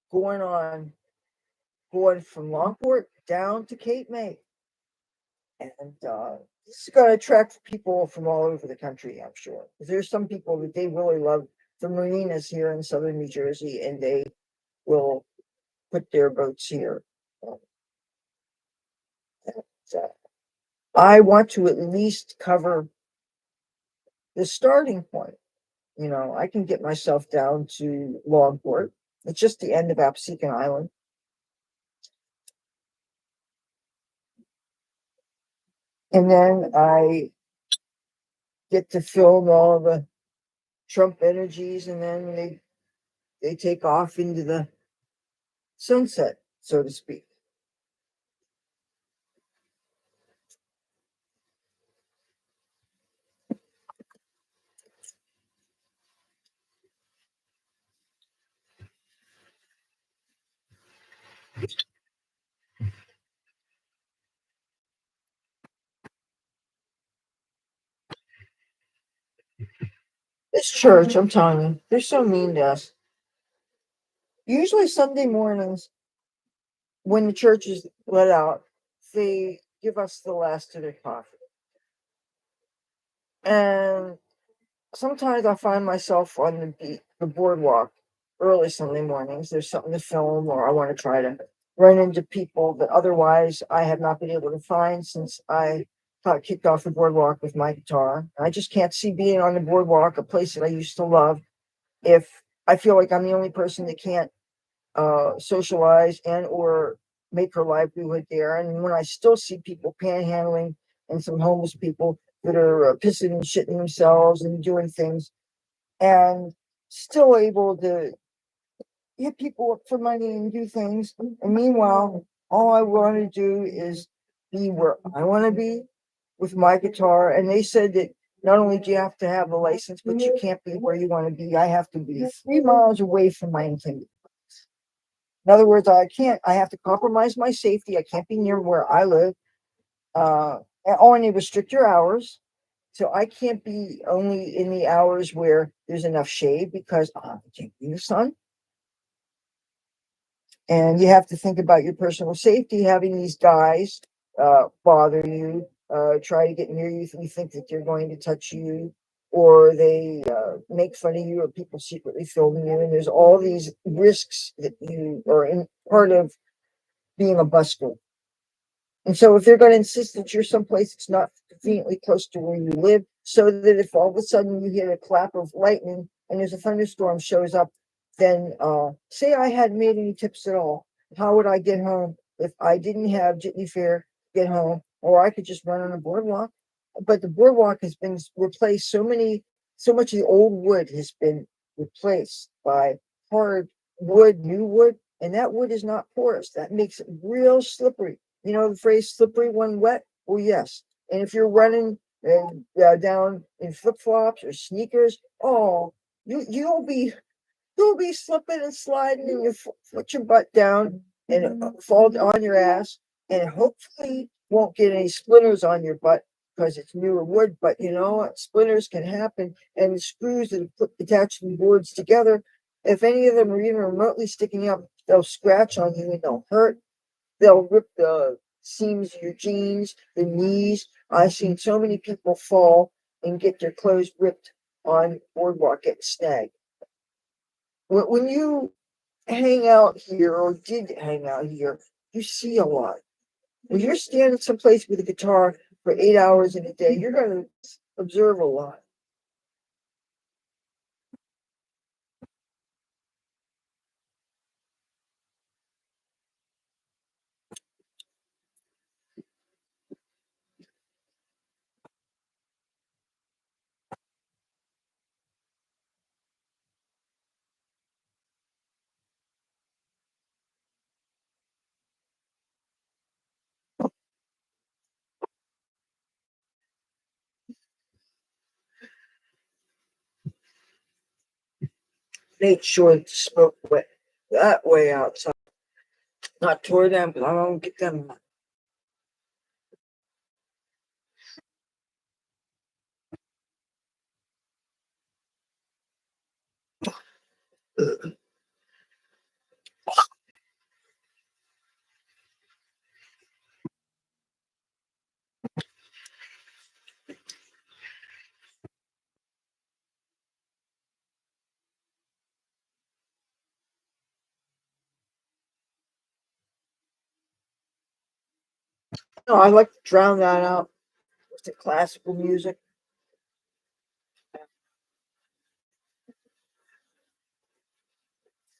going on, going from Longport down to Cape May. And this is going to attract people from all over the country, I'm sure. There's some people that they really love the marinas here in southern New Jersey, and they will put their boats here. And, I want to at least cover the starting point. You know, I can get myself down to Longport. It's just the end of Absecon Island. And then I get to film all the Trump energies, and then they take off into the sunset, so to speak. This church, I'm telling you, they're so mean to us. Usually Sunday mornings, when the church is let out, they give us the last of their coffee. And sometimes I find myself on the boardwalk early Sunday mornings. There's something to film, or I want to try to run into people that otherwise I have not been able to find since I got kicked off the boardwalk with my guitar. I just can't see being on the boardwalk, a place that I used to love, if I feel like I'm the only person that can't socialize and or make her livelihood there. And when I still see people panhandling and some homeless people that are pissing and shitting themselves and doing things, and still able to hit people up for money and do things. And meanwhile, all I want to do is be where I want to be with my guitar. And they said that not only do you have to have a license, but you can't be where you want to be. I have to be 3 miles away from my intended. In other words, I have to compromise my safety. I can't be near where I live. And they restrict your hours. So I can't be only in the hours where there's enough shade because I can't be in the sun. And you have to think about your personal safety, having these guys bother you, try to get near you. You think that they're going to touch you, or they make fun of you, or people secretly filming you. And there's all these risks that you are in part of being a busker. And so if they're going to insist that you're someplace that's not conveniently close to where you live, so that if all of a sudden you hear a clap of lightning and there's a thunderstorm shows up, then say I hadn't made any tips at all, how would I get home if I didn't have jitney fare to get home, or I could just run on a boardwalk? But the boardwalk has been replaced. So much of the old wood has been replaced by hard wood, new wood, and that wood is not porous. That makes it real slippery. You know the phrase "slippery when wet"? Well, yes. And if you're running down in flip flops or sneakers, oh, you'll be slipping and sliding, and you put your butt down and fall on your ass, and hopefully won't get any splinters on your butt because it's newer wood. But you know what? Splinters can happen, and the screws that attach the boards together, if any of them are even remotely sticking up, they'll scratch on you and they'll hurt. They'll rip the seams of your jeans, the knees. I've seen so many people fall and get their clothes ripped on boardwalk, get snagged. When you hang out here or did hang out here, you see a lot. When you're standing someplace with a guitar for 8 hours in a day, you're going to observe a lot. Make sure that the smoke went that way outside, not toward them, because I don't get them. No, I like to drown that out with the classical music.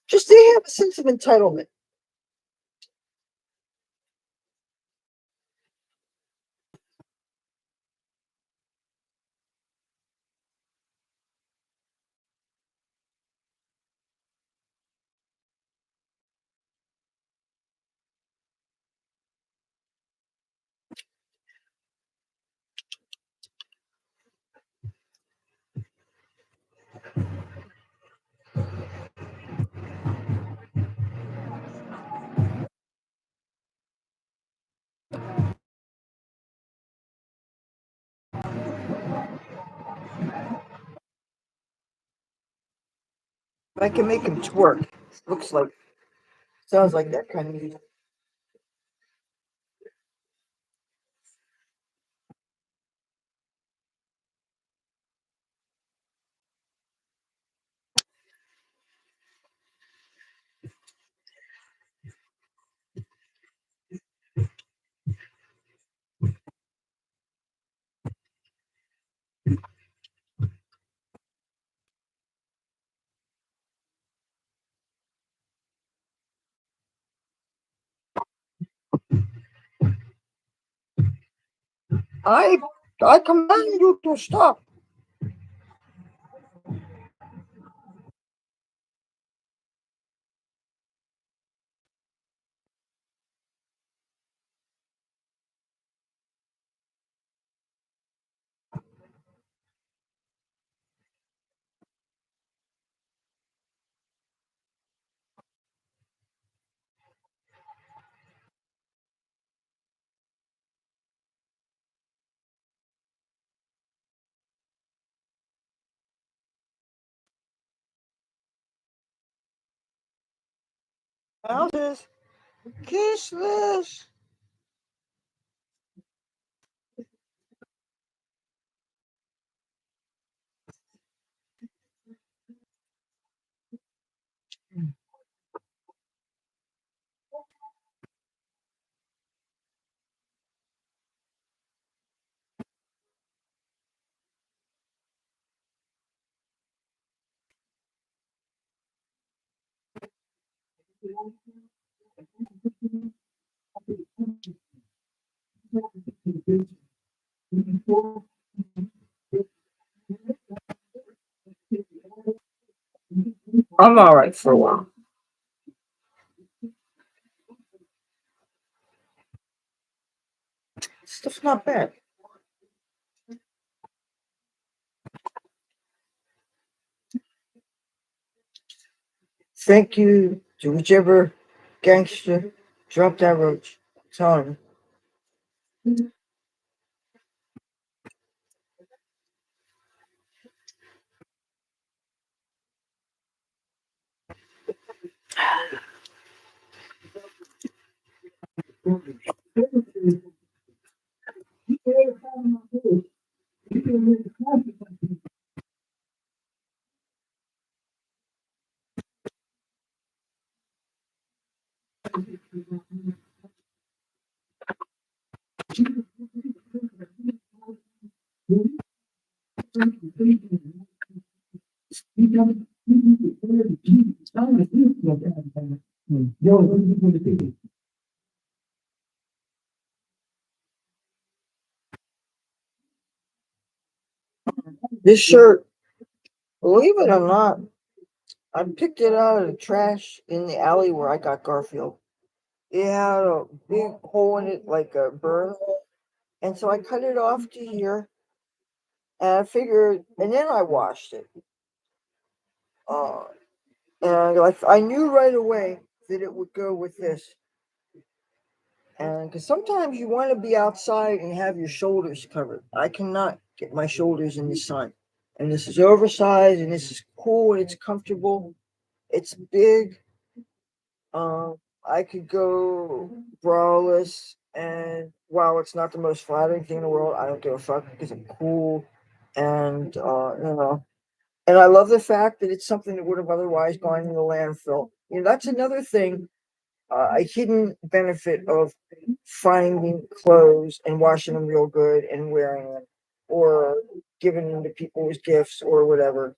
Just they have a sense of entitlement. I can make him twerk. Looks like, sounds like that kind of music. I I command you to stop. Houses, kiss this. I'm all right for a while. Stuff's not bad. Thank you to whichever gangster dropped that roach. Telling this shirt, believe it or not, I picked it out of the trash in the alley where I got Garfield. It had a big hole in it, like a burn hole. And so I cut it off to here, and I figured, and then I washed it. Uh, and I knew right away that it would go with this. And because sometimes you want to be outside and have your shoulders covered. I cannot get my shoulders in the sun. And this is oversized, and this is cool, and it's comfortable. It's big. I could go braless, and while it's not the most flattering thing in the world, I don't give a fuck because I'm cool, and and I love the fact that it's something that would have otherwise gone in the landfill. That's another thing, a hidden benefit of finding clothes and washing them real good and wearing them, or giving them to people as gifts or whatever.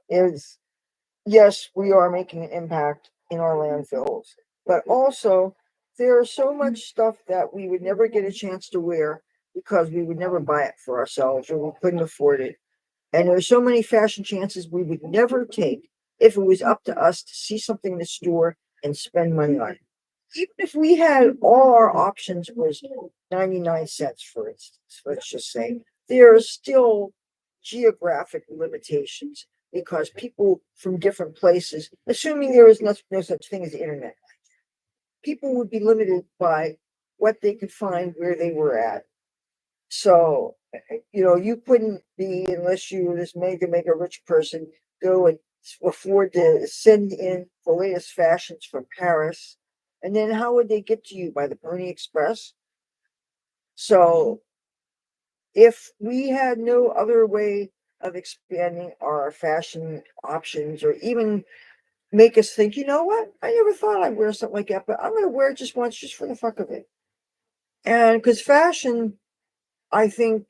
Is Yes, we are making an impact in our landfills, but also there's so much stuff that we would never get a chance to wear because we would never buy it for ourselves or we couldn't afford it. And there's so many fashion chances we would never take if it was up to us to see something in the store and spend money on it. Even if we had all our options was 99 cents, for instance, let's just say, there are still geographic limitations because people from different places, assuming there is no such thing as the internet, people would be limited by what they could find where they were at. So, you couldn't be, unless you were this mega, mega rich person, go and afford to send in the latest fashions from Paris. And then how would they get to you? By the Pony Express? So if we had no other way of expanding our fashion options or even make us think, you know what? I never thought I'd wear something like that, but I'm going to wear it just once, just for the fuck of it. And because fashion, I think,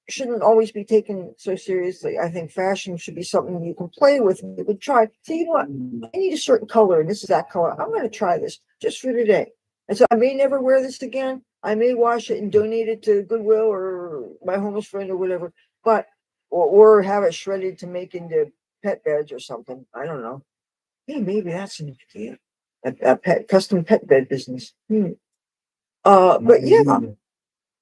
shouldn't always be taken so seriously. I think fashion should be something you can play with. You can try. Say, you know what? I need a certain color, and this is that color. I'm going to try this just for today. And so I may never wear this again. I may wash it and donate it to Goodwill or my homeless friend or whatever. But or have it shredded to make into pet beds or something. I don't know. Hey, maybe that's an idea. A pet custom pet bed business. But yeah,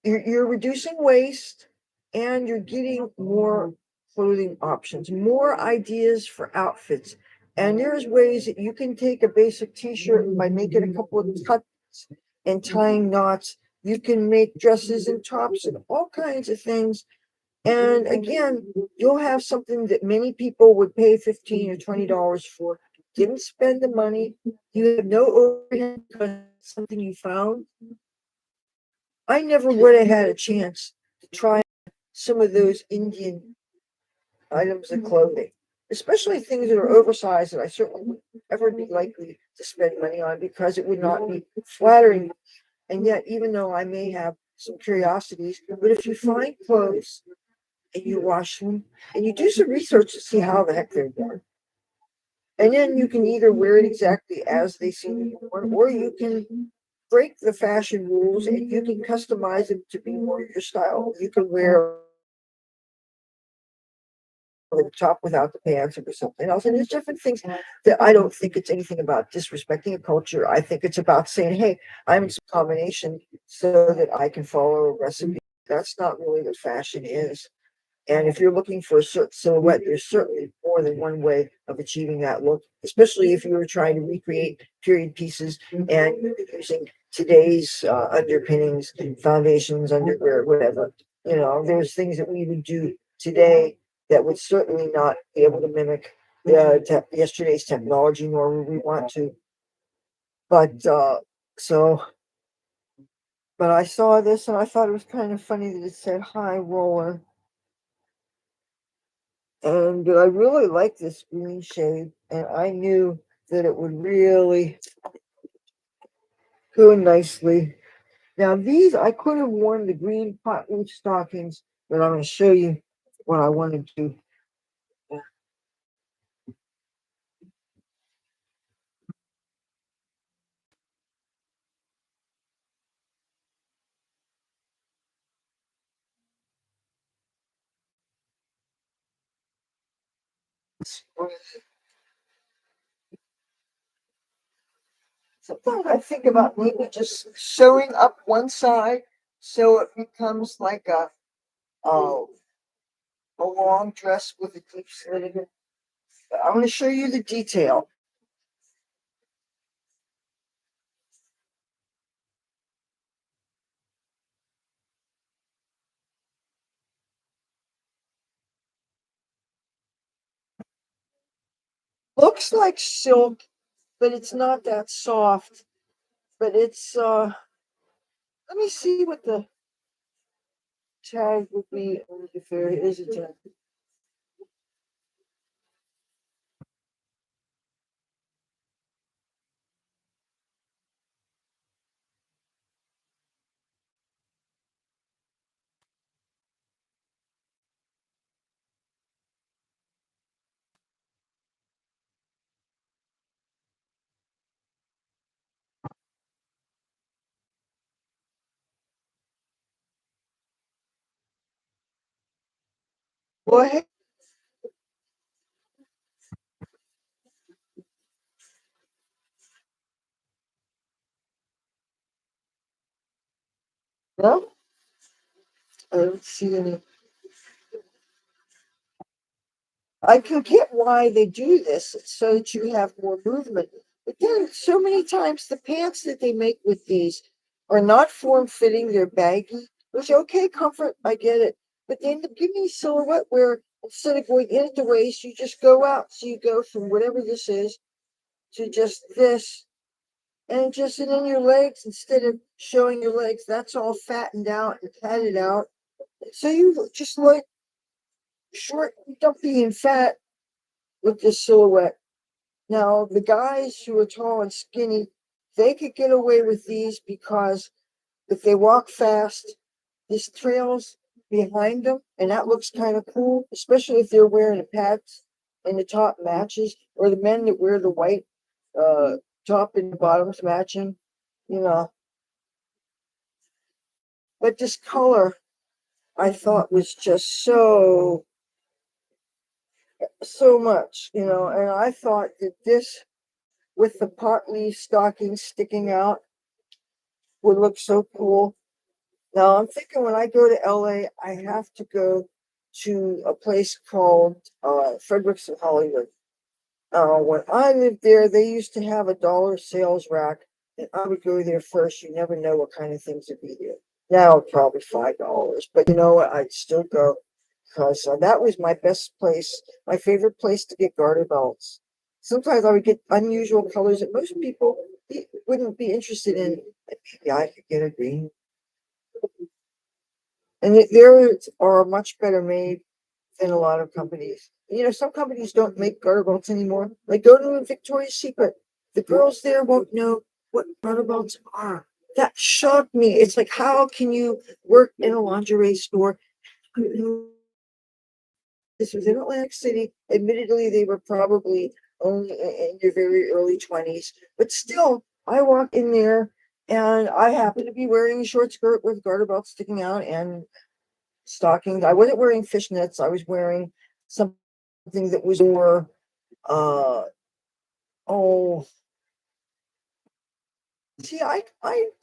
you're reducing waste and you're getting more clothing options, more ideas for outfits. And there's ways that you can take a basic t-shirt by making a couple of cuts and tying knots. You can make dresses and tops and all kinds of things. And again, you'll have something that many people would pay $15 or $20 for. Didn't spend the money. You have no overhead because it's something you found. I never would have had a chance to try some of those Indian items of clothing, especially things that are oversized that I certainly wouldn't ever be likely to spend money on because it would not be flattering. And yet, even though I may have some curiosities, but if you find clothes and you wash them and you do some research to see how the heck they're done, and then you can either wear it exactly as they seem to be worn, or you can break the fashion rules and you can customize them to be more your style. You can wear the top without the pants or something else. And there's different things that I don't think it's anything about disrespecting a culture. I think it's about saying, hey, I'm in some combination so that I can follow a recipe. That's not really what fashion is. And if you're looking for a certain silhouette, there's certainly more than one way of achieving that look, especially if you were trying to recreate period pieces and you're using today's underpinnings, foundations, underwear, whatever. You know, there's things that we would do today that would certainly not be able to mimic yesterday's technology, nor would we want to. But so, but I saw this and I thought it was kind of funny that it said high roller. And I really like this green shade, and I knew that it would really go nicely. Now, these I could have worn the green pot leaf stockings, but I'm going to show you what I want to do. Sometimes I think about maybe just sewing up one side so it becomes like a, a long dress with a deep slit in it. I'm going to show you the detail. Looks like silk, but it's not that soft. But it's let me see what the tag would be if there is a tag. Go ahead. No, I don't see any. I can get why they do this, it's so that you have more movement. But then so many times the pants that they make with these are not form fitting, they're baggy, which okay, comfort, I get it. But they end up giving me silhouette where instead of going in at the waist, you just go out. So you go from whatever this is to just this, and then your legs, instead of showing your legs, that's all fattened out and padded out. So you just look short, dumpy, and fat with this silhouette. Now, the guys who are tall and skinny, they could get away with these because if they walk fast, this trails behind them, and that looks kind of cool, especially if they're wearing the pads and the top matches, or the men that wear the white uh top and the bottoms matching, you know. But this color I thought was just so much, and I thought that this with the pot leaf stockings sticking out would look so cool. Now I'm thinking when I go to LA, I have to go to a place called Fredericks in Hollywood. When I lived there, they used to have a dollar sales rack, and I would go there first. You never know what kind of things would be there. Now probably $5, but you know what? I'd still go because that was my best place, my favorite place to get garter belts. Sometimes I would get unusual colors that most people wouldn't be interested in. Maybe I could get a green, and there are much better made than a lot of companies. Some companies don't make garter belts anymore. Like go to Victoria's Secret, the girls there won't know what garter belts are. That shocked me. It's like, how can you work in a lingerie store? This was in Atlantic City. Admittedly, they were probably only in their very early 20s, but still, I walk in there and I happen to be wearing a short skirt with garter belt sticking out and stockings. I wasn't wearing fishnets. I was wearing something that was more, uh, oh, see, I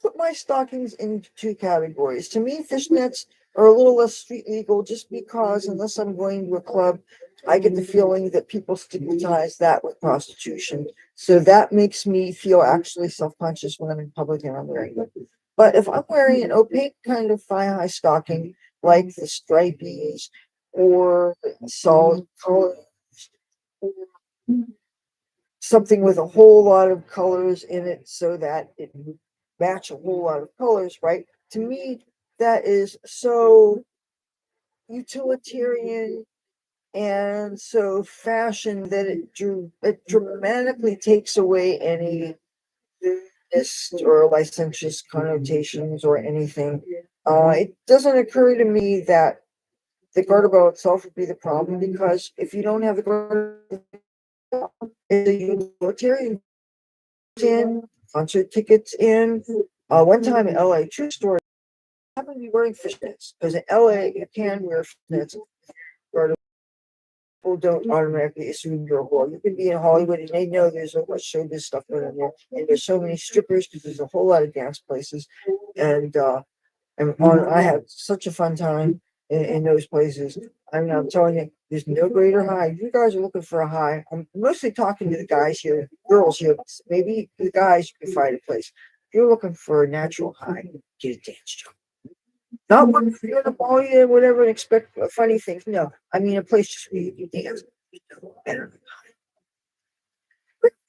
put my stockings into two categories. To me, fishnets are a little less street legal just because unless I'm going to a club, I get the feeling that people stigmatize that with prostitution. So that makes me feel actually self-conscious when I'm in public and I'm wearing them. But if I'm wearing an opaque kind of thigh-high stocking, like the stripies or solid colors, something with a whole lot of colors in it so that it would match a whole lot of colors, right? To me, that is so utilitarian and so fashion that it dramatically takes away any lewdness or licentious connotations or anything. It doesn't occur to me that the garter belt itself would be the problem because if you don't have the garter, it's a utilitarian in, concert tickets in. One time in LA, true story, I happened to be wearing fishnets because in LA you can wear fishnets. People don't automatically assume you're a whore. You can be in Hollywood and they know there's so much showbiz stuff going on there, and there's so many strippers because there's a whole lot of dance places, and I had such a fun time in those places. I mean, I'm telling you, there's no greater high. If you guys are looking for a high, I'm mostly talking to the guys here, girls here. Maybe the guys you can find a place. If you're looking for a natural high, get a dance job. Not one for you to ball you in, whatever, and expect funny things. No, I mean a place just where you can dance. Better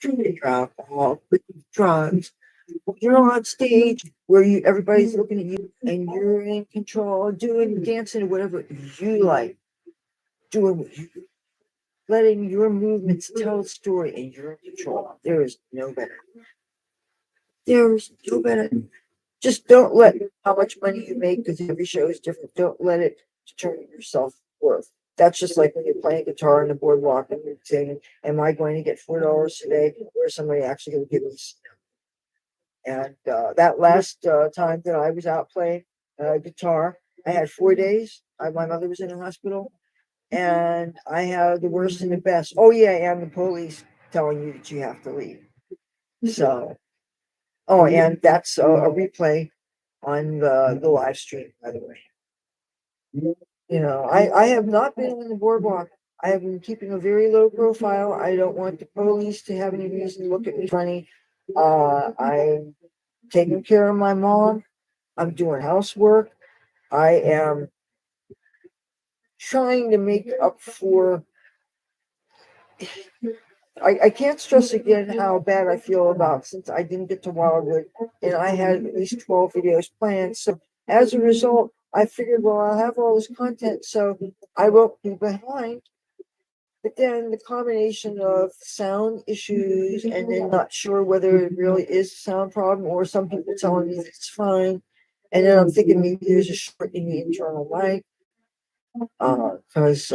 drinking alcohol, quit drugs. You're on stage where everybody's looking at you and you're in control, doing dancing or whatever you like, doing what you letting your movements tell a story and you're in control. There is no better. There's no better. Just don't let how much money you make, because every show is different. Don't let it determine your self worth. That's just like when you're playing guitar on the boardwalk and you're saying, "Am I going to get $4 today, or is somebody actually going to give me?" And that last time that I was out playing guitar, I had 4 days. My mother was in the hospital, and I had the worst and the best. Oh yeah, and the police telling you that you have to leave. So, oh, and that's a replay on the live stream, by the way. I have not been on the boardwalk. I have been keeping a very low profile. I don't want the police to have any reason to look at me funny. I'm taking care of my mom. I'm doing housework. I am trying to make up for. I can't stress again how bad I feel about since I didn't get to Wildwood and I had at least 12 videos planned. So as a result, I figured, well, I'll have all this content, so I won't be behind. But then the combination of sound issues and then not sure whether it really is a sound problem or some people telling me that it's fine. And then I'm thinking maybe there's a short in the internal mic. Because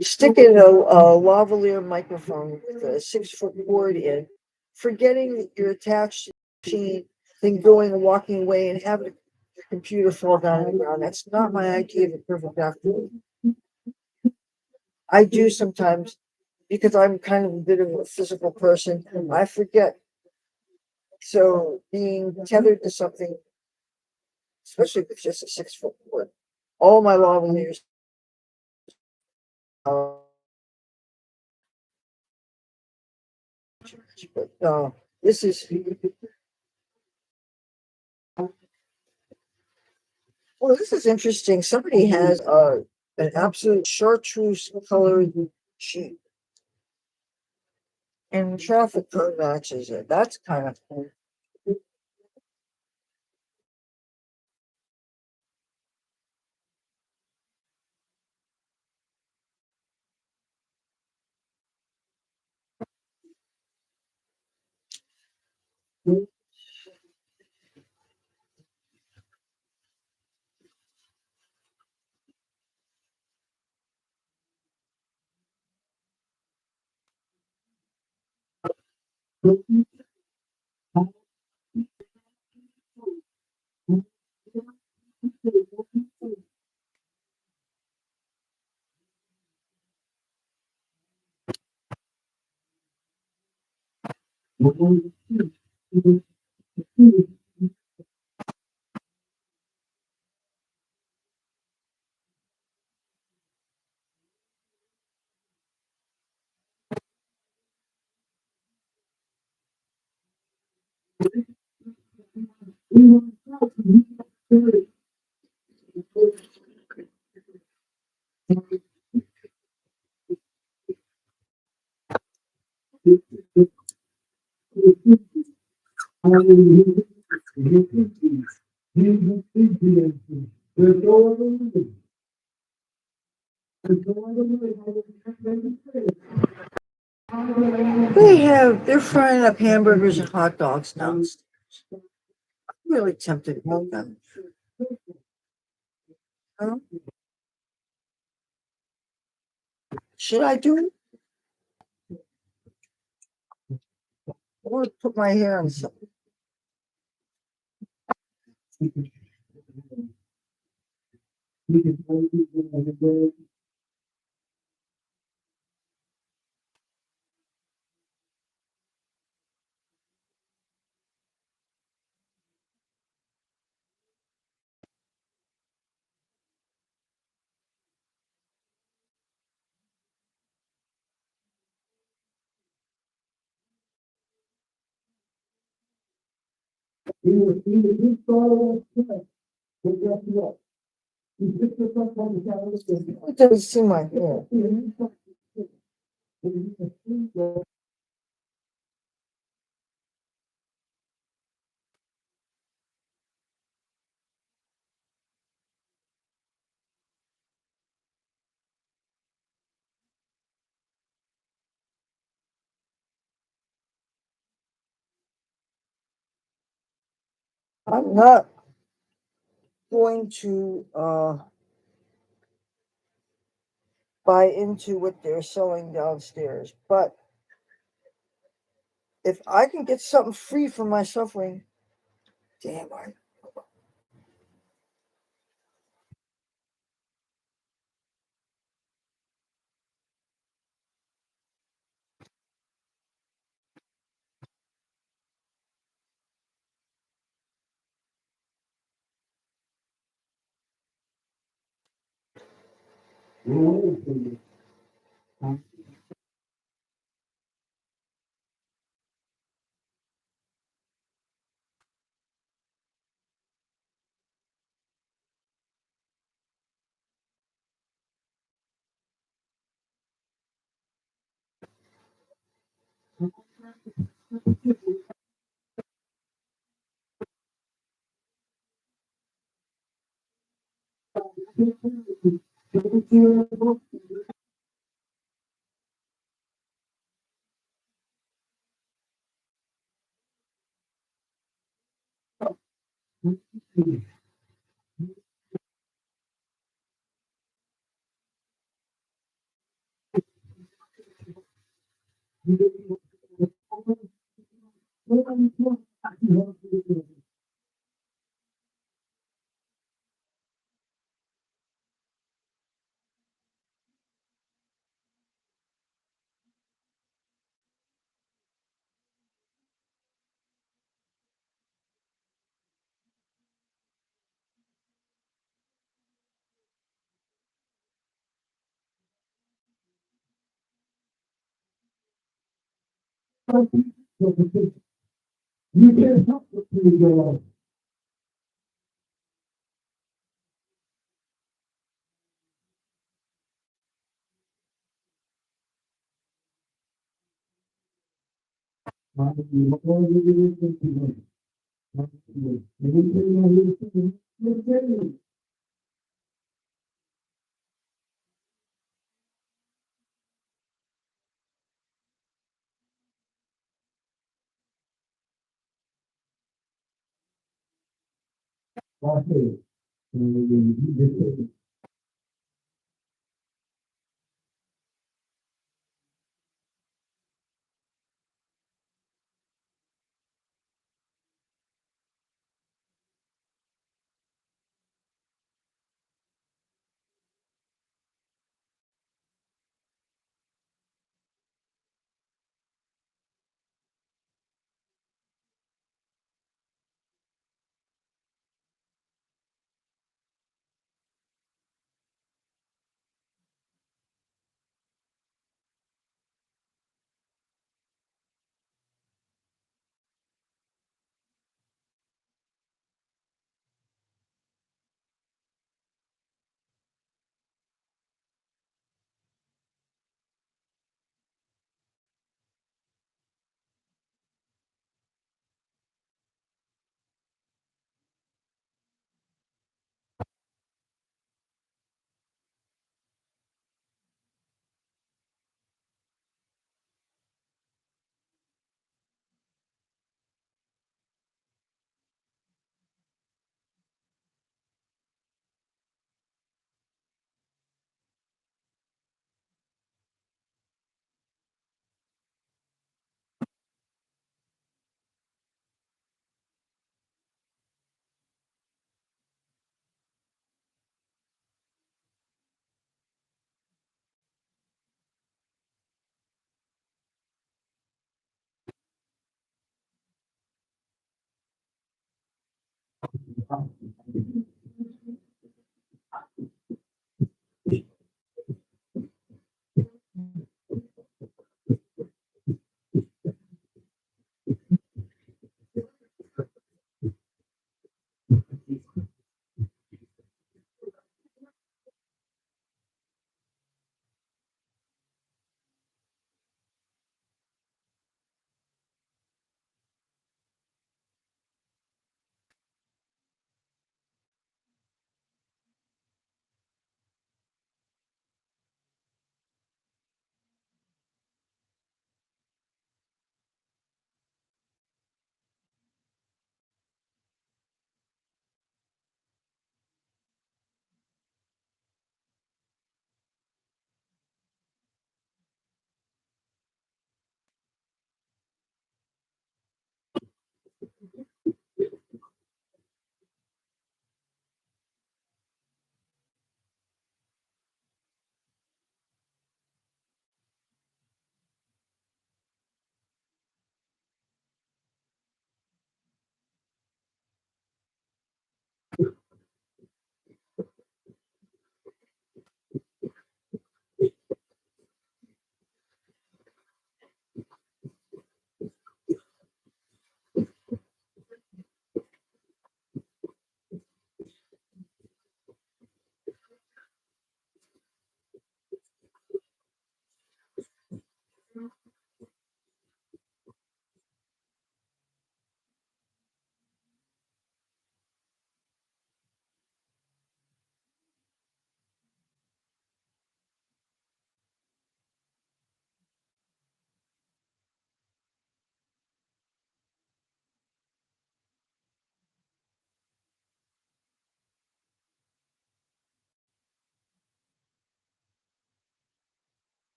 sticking a lavalier microphone with a 6 foot cord in, forgetting that you're attached to the machine, then going and walking away and having the computer fall down on the ground. That's not my idea of a perfect afternoon. I do sometimes because I'm kind of a bit of a physical person. I forget. So being tethered to something, especially if it's just a 6 foot cord, all my lavaliers. But this is well, this is interesting. Somebody has an absolute chartreuse colored sheet, and traffic cone matches it. That's kind of cool. They're frying up hamburgers and hot dogs now. I'm really tempted about them. Huh? Should I do it? Or put my hair on something? It doesn't seem my hair. I'm not going to buy into what they're selling downstairs, but if I can get something free for my suffering, damn I.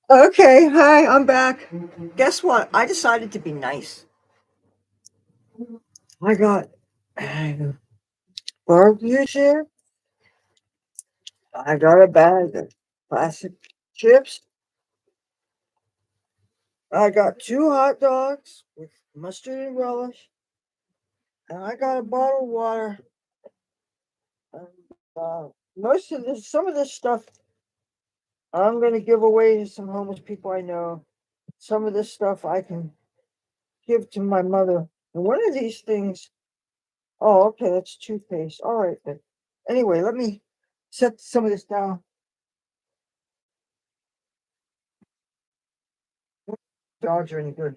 Okay, hi, I'm back. Guess what? I decided to be nice. I got barbecue chips. I got a bag of classic chips. I got two hot dogs with mustard and relish. And I got a bottle of water. And, most of this, some of this stuff, I'm going to give away to some homeless people I know. Some of this stuff I can give to my mother. And one of these things, oh, okay, that's toothpaste. All right, then. Anyway, let me set some of this down. Dogs are any good.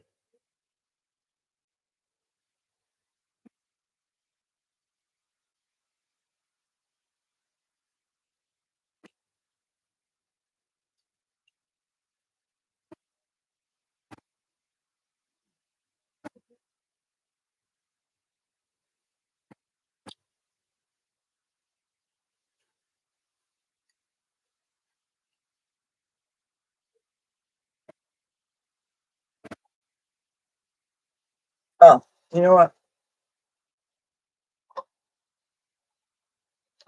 Oh, you know what?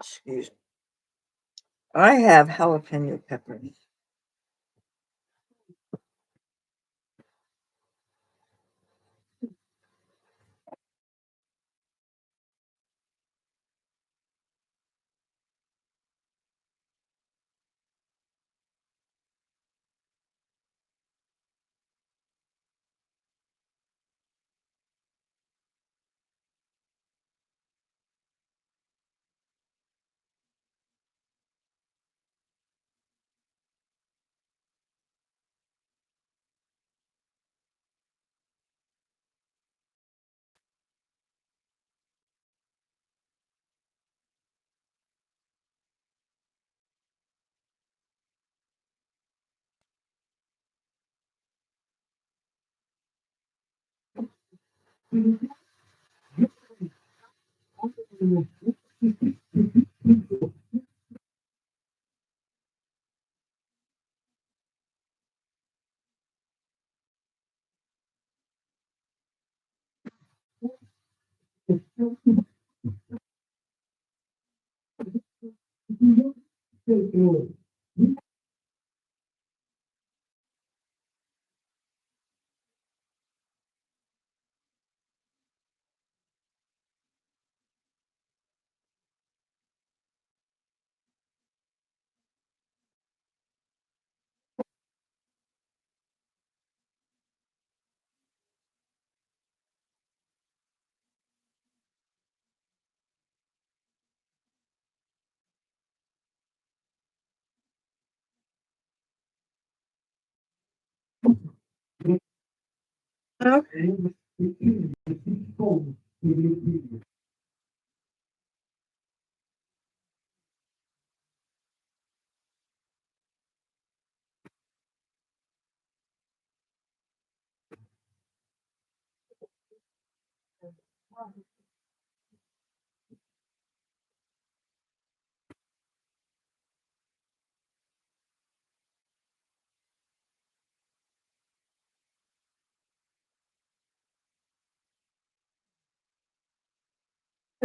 Excuse me. I have jalapeno peppers. Okay.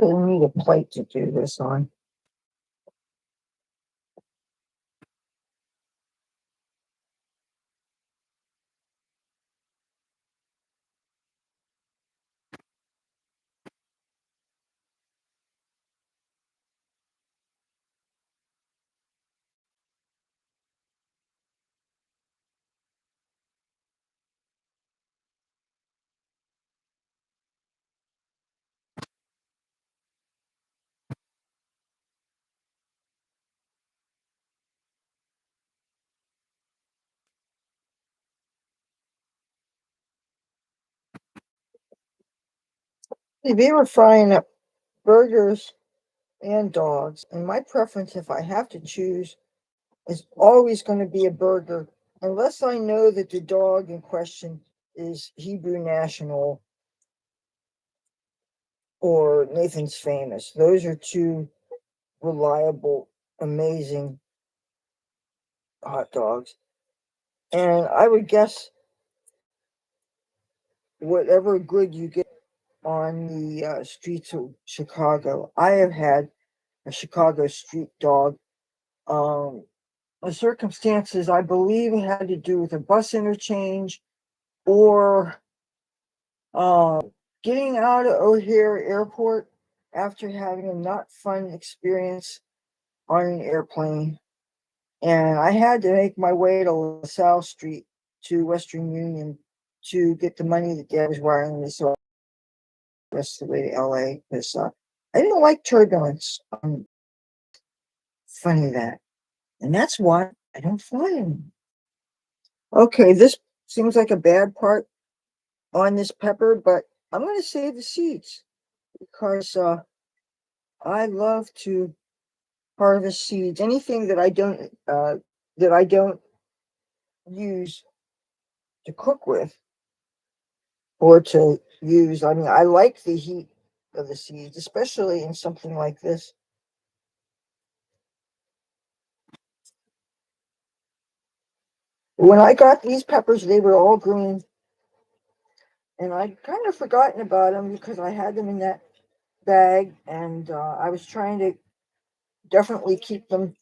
I need a plate to do this on. They were frying up burgers and dogs, and my preference, if I have to choose, is always going to be a burger, unless I know that the dog in question is Hebrew National or Nathan's Famous. Those are two reliable, amazing hot dogs. And I would guess whatever good you get on the streets of Chicago, I have had a Chicago street dog. Um, the circumstances, I believe, had to do with a bus interchange or getting out of O'Hare Airport after having a not fun experience on an airplane. And I had to make my way to LaSalle Street to Western Union to get the money that Dad was wiring me so the rest of the way to LA because I didn't like turbulence. Funny that. And that's why I don't fly anymore. Okay, this seems like a bad part on this pepper, but I'm going to save the seeds because I love to harvest seeds. Anything that I don't use to cook with or to use. I mean, I like the heat of the seeds, especially in something like this. When I got these peppers, they were all green. and I'd kind of forgotten about them because I had them in that bag, and I was trying to definitely keep them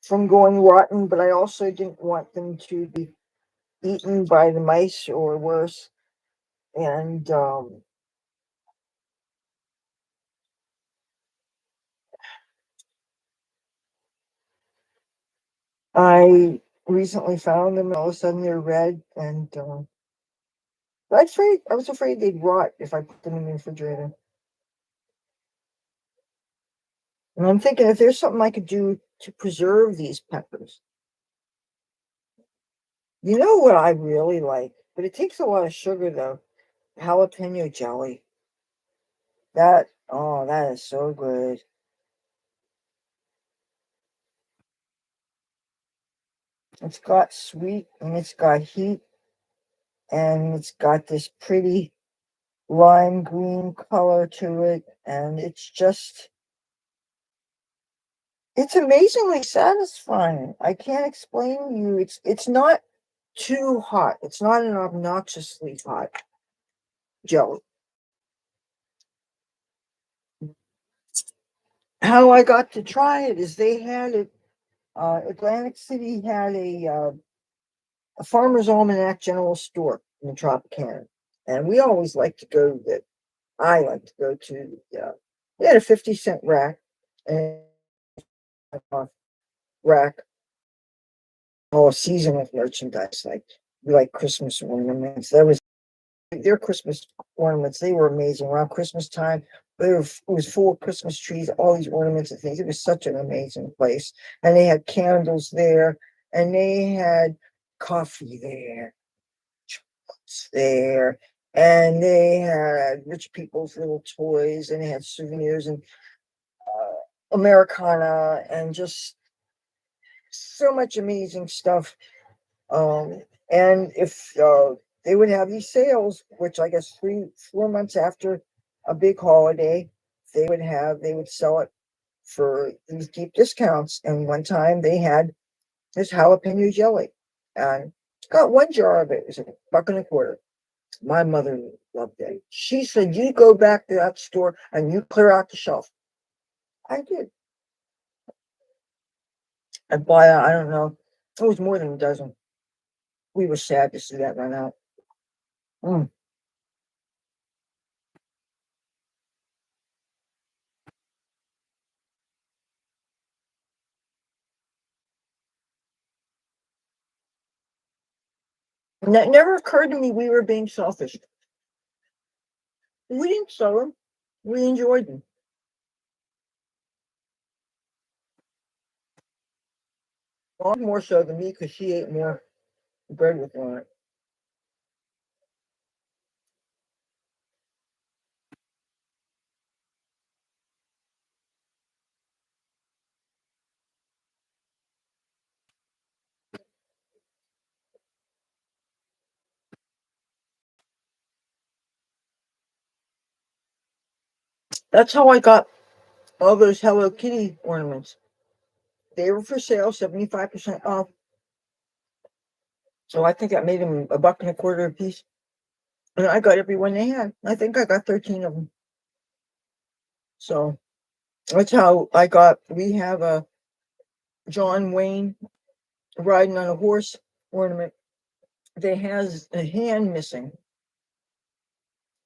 from going rotten, but I also didn't want them to be eaten by the mice or worse. And I recently found them, and all of a sudden they're red, and I was afraid they'd rot if I put them in the refrigerator. And I'm thinking if there's something I could do to preserve these peppers. You know what I really like, but it takes a lot of sugar though. Jalapeno jelly. That is so good. It's got sweet and it's got heat and it's got this pretty lime green color to it, and it's amazingly satisfying. I can't explain to you. It's not too hot. It's not an obnoxiously hot jelly. How I got to try it is they had it. Atlantic City had a Farmer's Almanac General Store in the Tropicana, and we always like to go. That I like to go to. They had a 50-cent rack and a rack all season of merchandise, like Christmas ornaments. That was their Christmas ornaments. They were amazing around Christmas time. It was full of Christmas trees, all these ornaments and things. It was such an amazing place. And they had candles there, and they had coffee there, chocolates there, and they had rich people's little toys, and they had souvenirs and Americana, and just so much amazing stuff. And if they would have these sales, which I guess 4 months after a big holiday, they would sell it for these deep discounts. And one time they had this jalapeno jelly, and got one jar of it. It was $1.25. My mother loved it. She said, "You go back to that store and you clear out the shelf." I did. I bought, I don't know, it was more than a dozen. We were sad to see that run out. Mm. And that never occurred to me we were being selfish. We didn't sell them. We enjoyed them. Mom more so than me because she ate more bread with on it. That's how I got all those Hello Kitty ornaments. They were for sale, 75% off. So I think that made them $1.25 a piece. And I got every one they had. I think I got 13 of them. So that's how we have a John Wayne riding on a horse ornament that has a hand missing.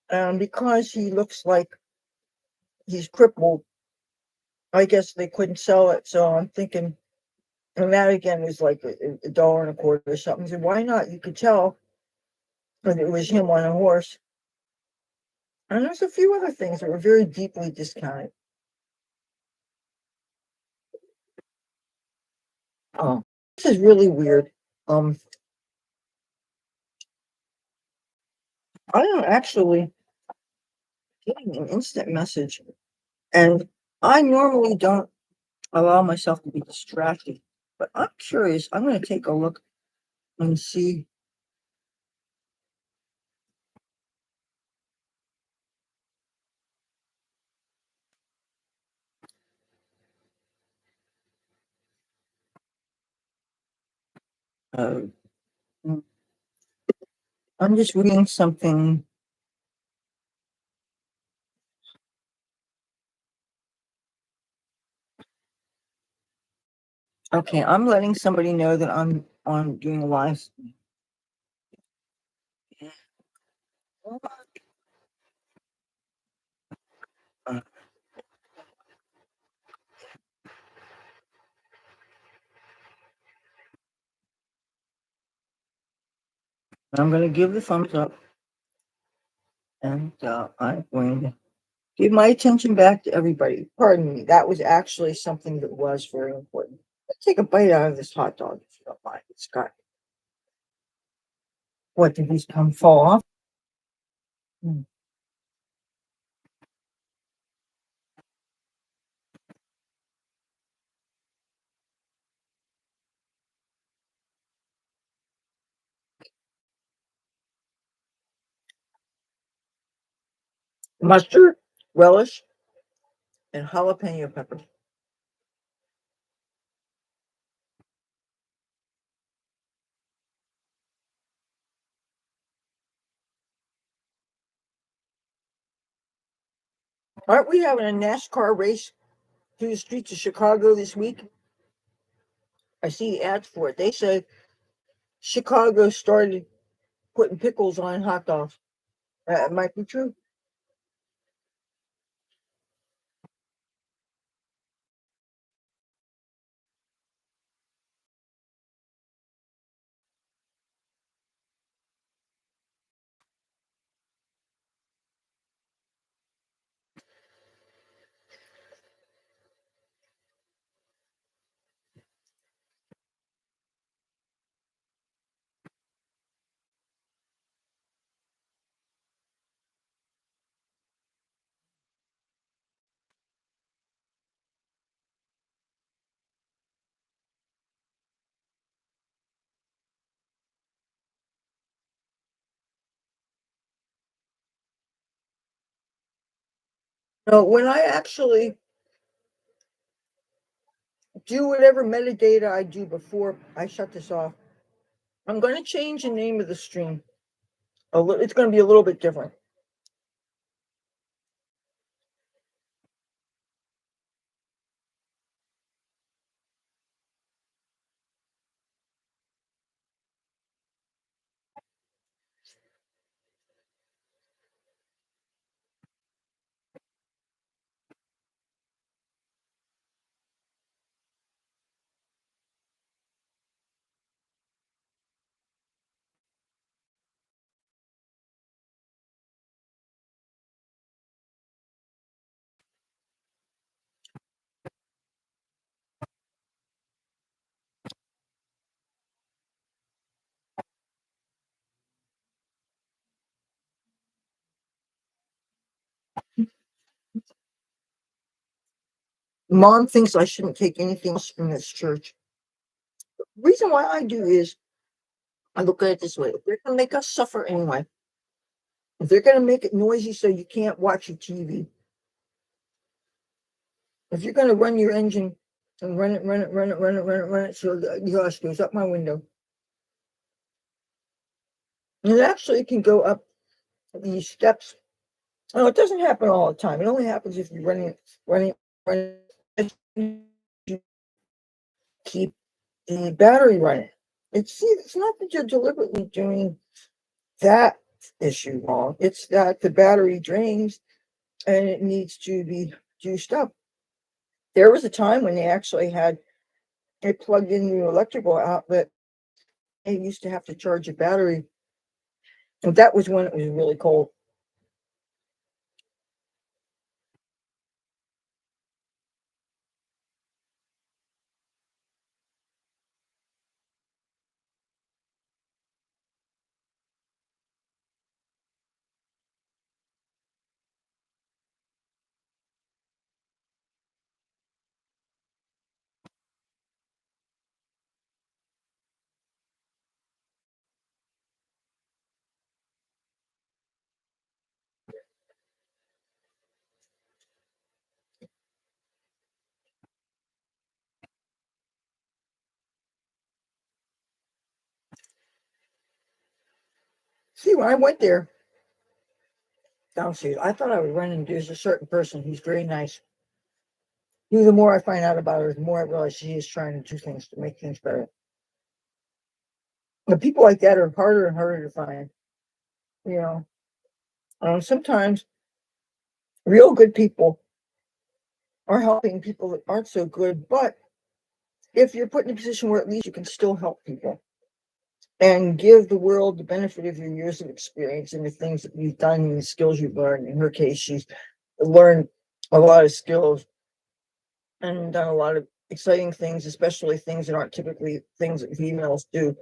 Because he looks like he's crippled, I guess they couldn't sell it. So I'm thinking, and that again was like $1.25 or something. So why not? You could tell that it was him on a horse. And there's a few other things that were very deeply discounted. Oh, this is really weird. Um, I am actually getting an instant message, and I normally don't allow myself to be distracted. But I'm curious. I'm going to take a look and see. Uh, I'm just reading something Okay, I'm letting somebody know that I'm on doing a live. Uh, I'm going to give the thumbs up, and I'm going to give my attention back to everybody. Pardon me, that was actually something that was very important. Let's take a bite out of this hot dog if you don't mind. It's got what, did these come fall off? Hmm. Mustard, relish, and jalapeno pepper. Aren't we having a NASCAR race through the streets of Chicago this week? I see ads for it. They say Chicago started putting pickles on hot dogs. It might be true. No, when I actually do whatever metadata I do before I shut this off, I'm going to change the name of the stream. It's going to be a little bit different. Mom thinks I shouldn't take anything else from this church. The reason why I do is I look at it this way: if they're going to make us suffer anyway, if they're going to make it noisy so you can't watch your TV, if you're going to run your engine and run it, so the exhaust goes up my window, and it actually can go up these steps. Oh, it doesn't happen all the time. It only happens if you're running, keep the battery running. It's not that you're deliberately doing that issue wrong. It's that the battery drains and it needs to be juiced up. There was a time when they actually had a plugged in the electrical outlet. They used to have to charge a battery, and that was when it was really cold. See, when I went there downstairs, I thought I would run into there's a certain person who's very nice. The more I find out about her, the more I realize she is trying to do things to make things better. The people like that are harder and harder to find. You know, sometimes real good people are helping people that aren't so good, but if you're put in a position where at least you can still help people and give the world the benefit of your years of experience and the things that you've done and the skills you've learned. In her case, she's learned a lot of skills and done a lot of exciting things, especially things that aren't typically things that females do.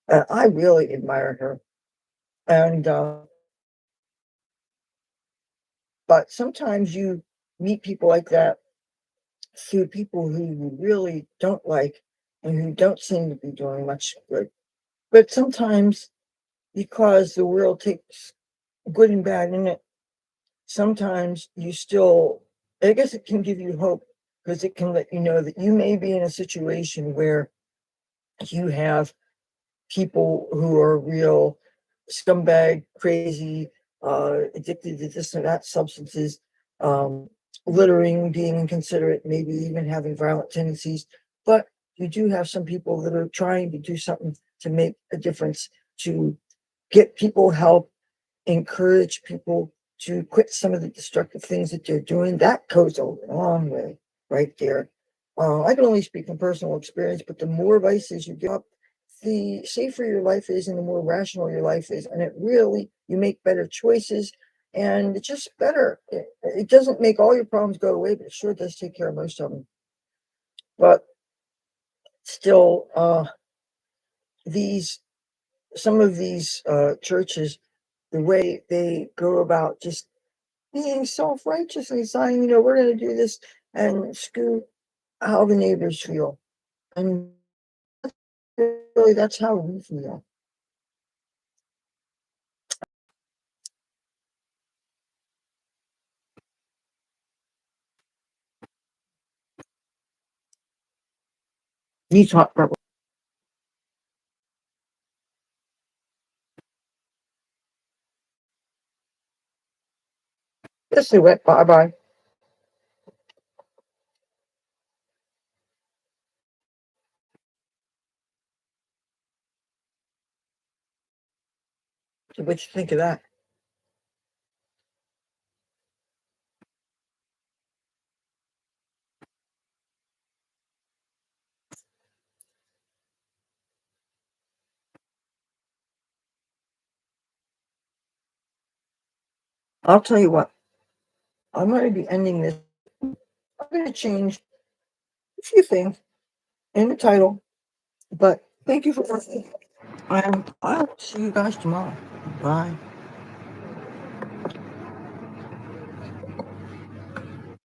I really admire her. And, but sometimes you meet people like that through people who you really don't like and who don't seem to be doing much good. But sometimes, because the world takes good and bad in it, sometimes you still, I guess it can give you hope because it can let you know that you may be in a situation where you have people who are real scumbag, crazy, addicted to this or that substances, um, littering, being inconsiderate, maybe even having violent tendencies. But you do have some people that are trying to do something to make a difference, to get people help, encourage people to quit some of the destructive things that they're doing. That goes a long way right there. I can only speak from personal experience, but the more vices you give up, the safer your life is and the more rational your life is. And it really, you make better choices and it's just better. It doesn't make all your problems go away, but it sure does take care of most of them. But still, these, some of these churches, the way they go about just being self-righteous and saying, we're going to do this and screw how the neighbors feel. And really, that's how we feel. You talk about this. They went bye bye. So what you think of that? I'll tell you what. I'm going to be ending this. I'm going to change a few things in the title, but thank you for listening. And I'll see you guys tomorrow. Bye.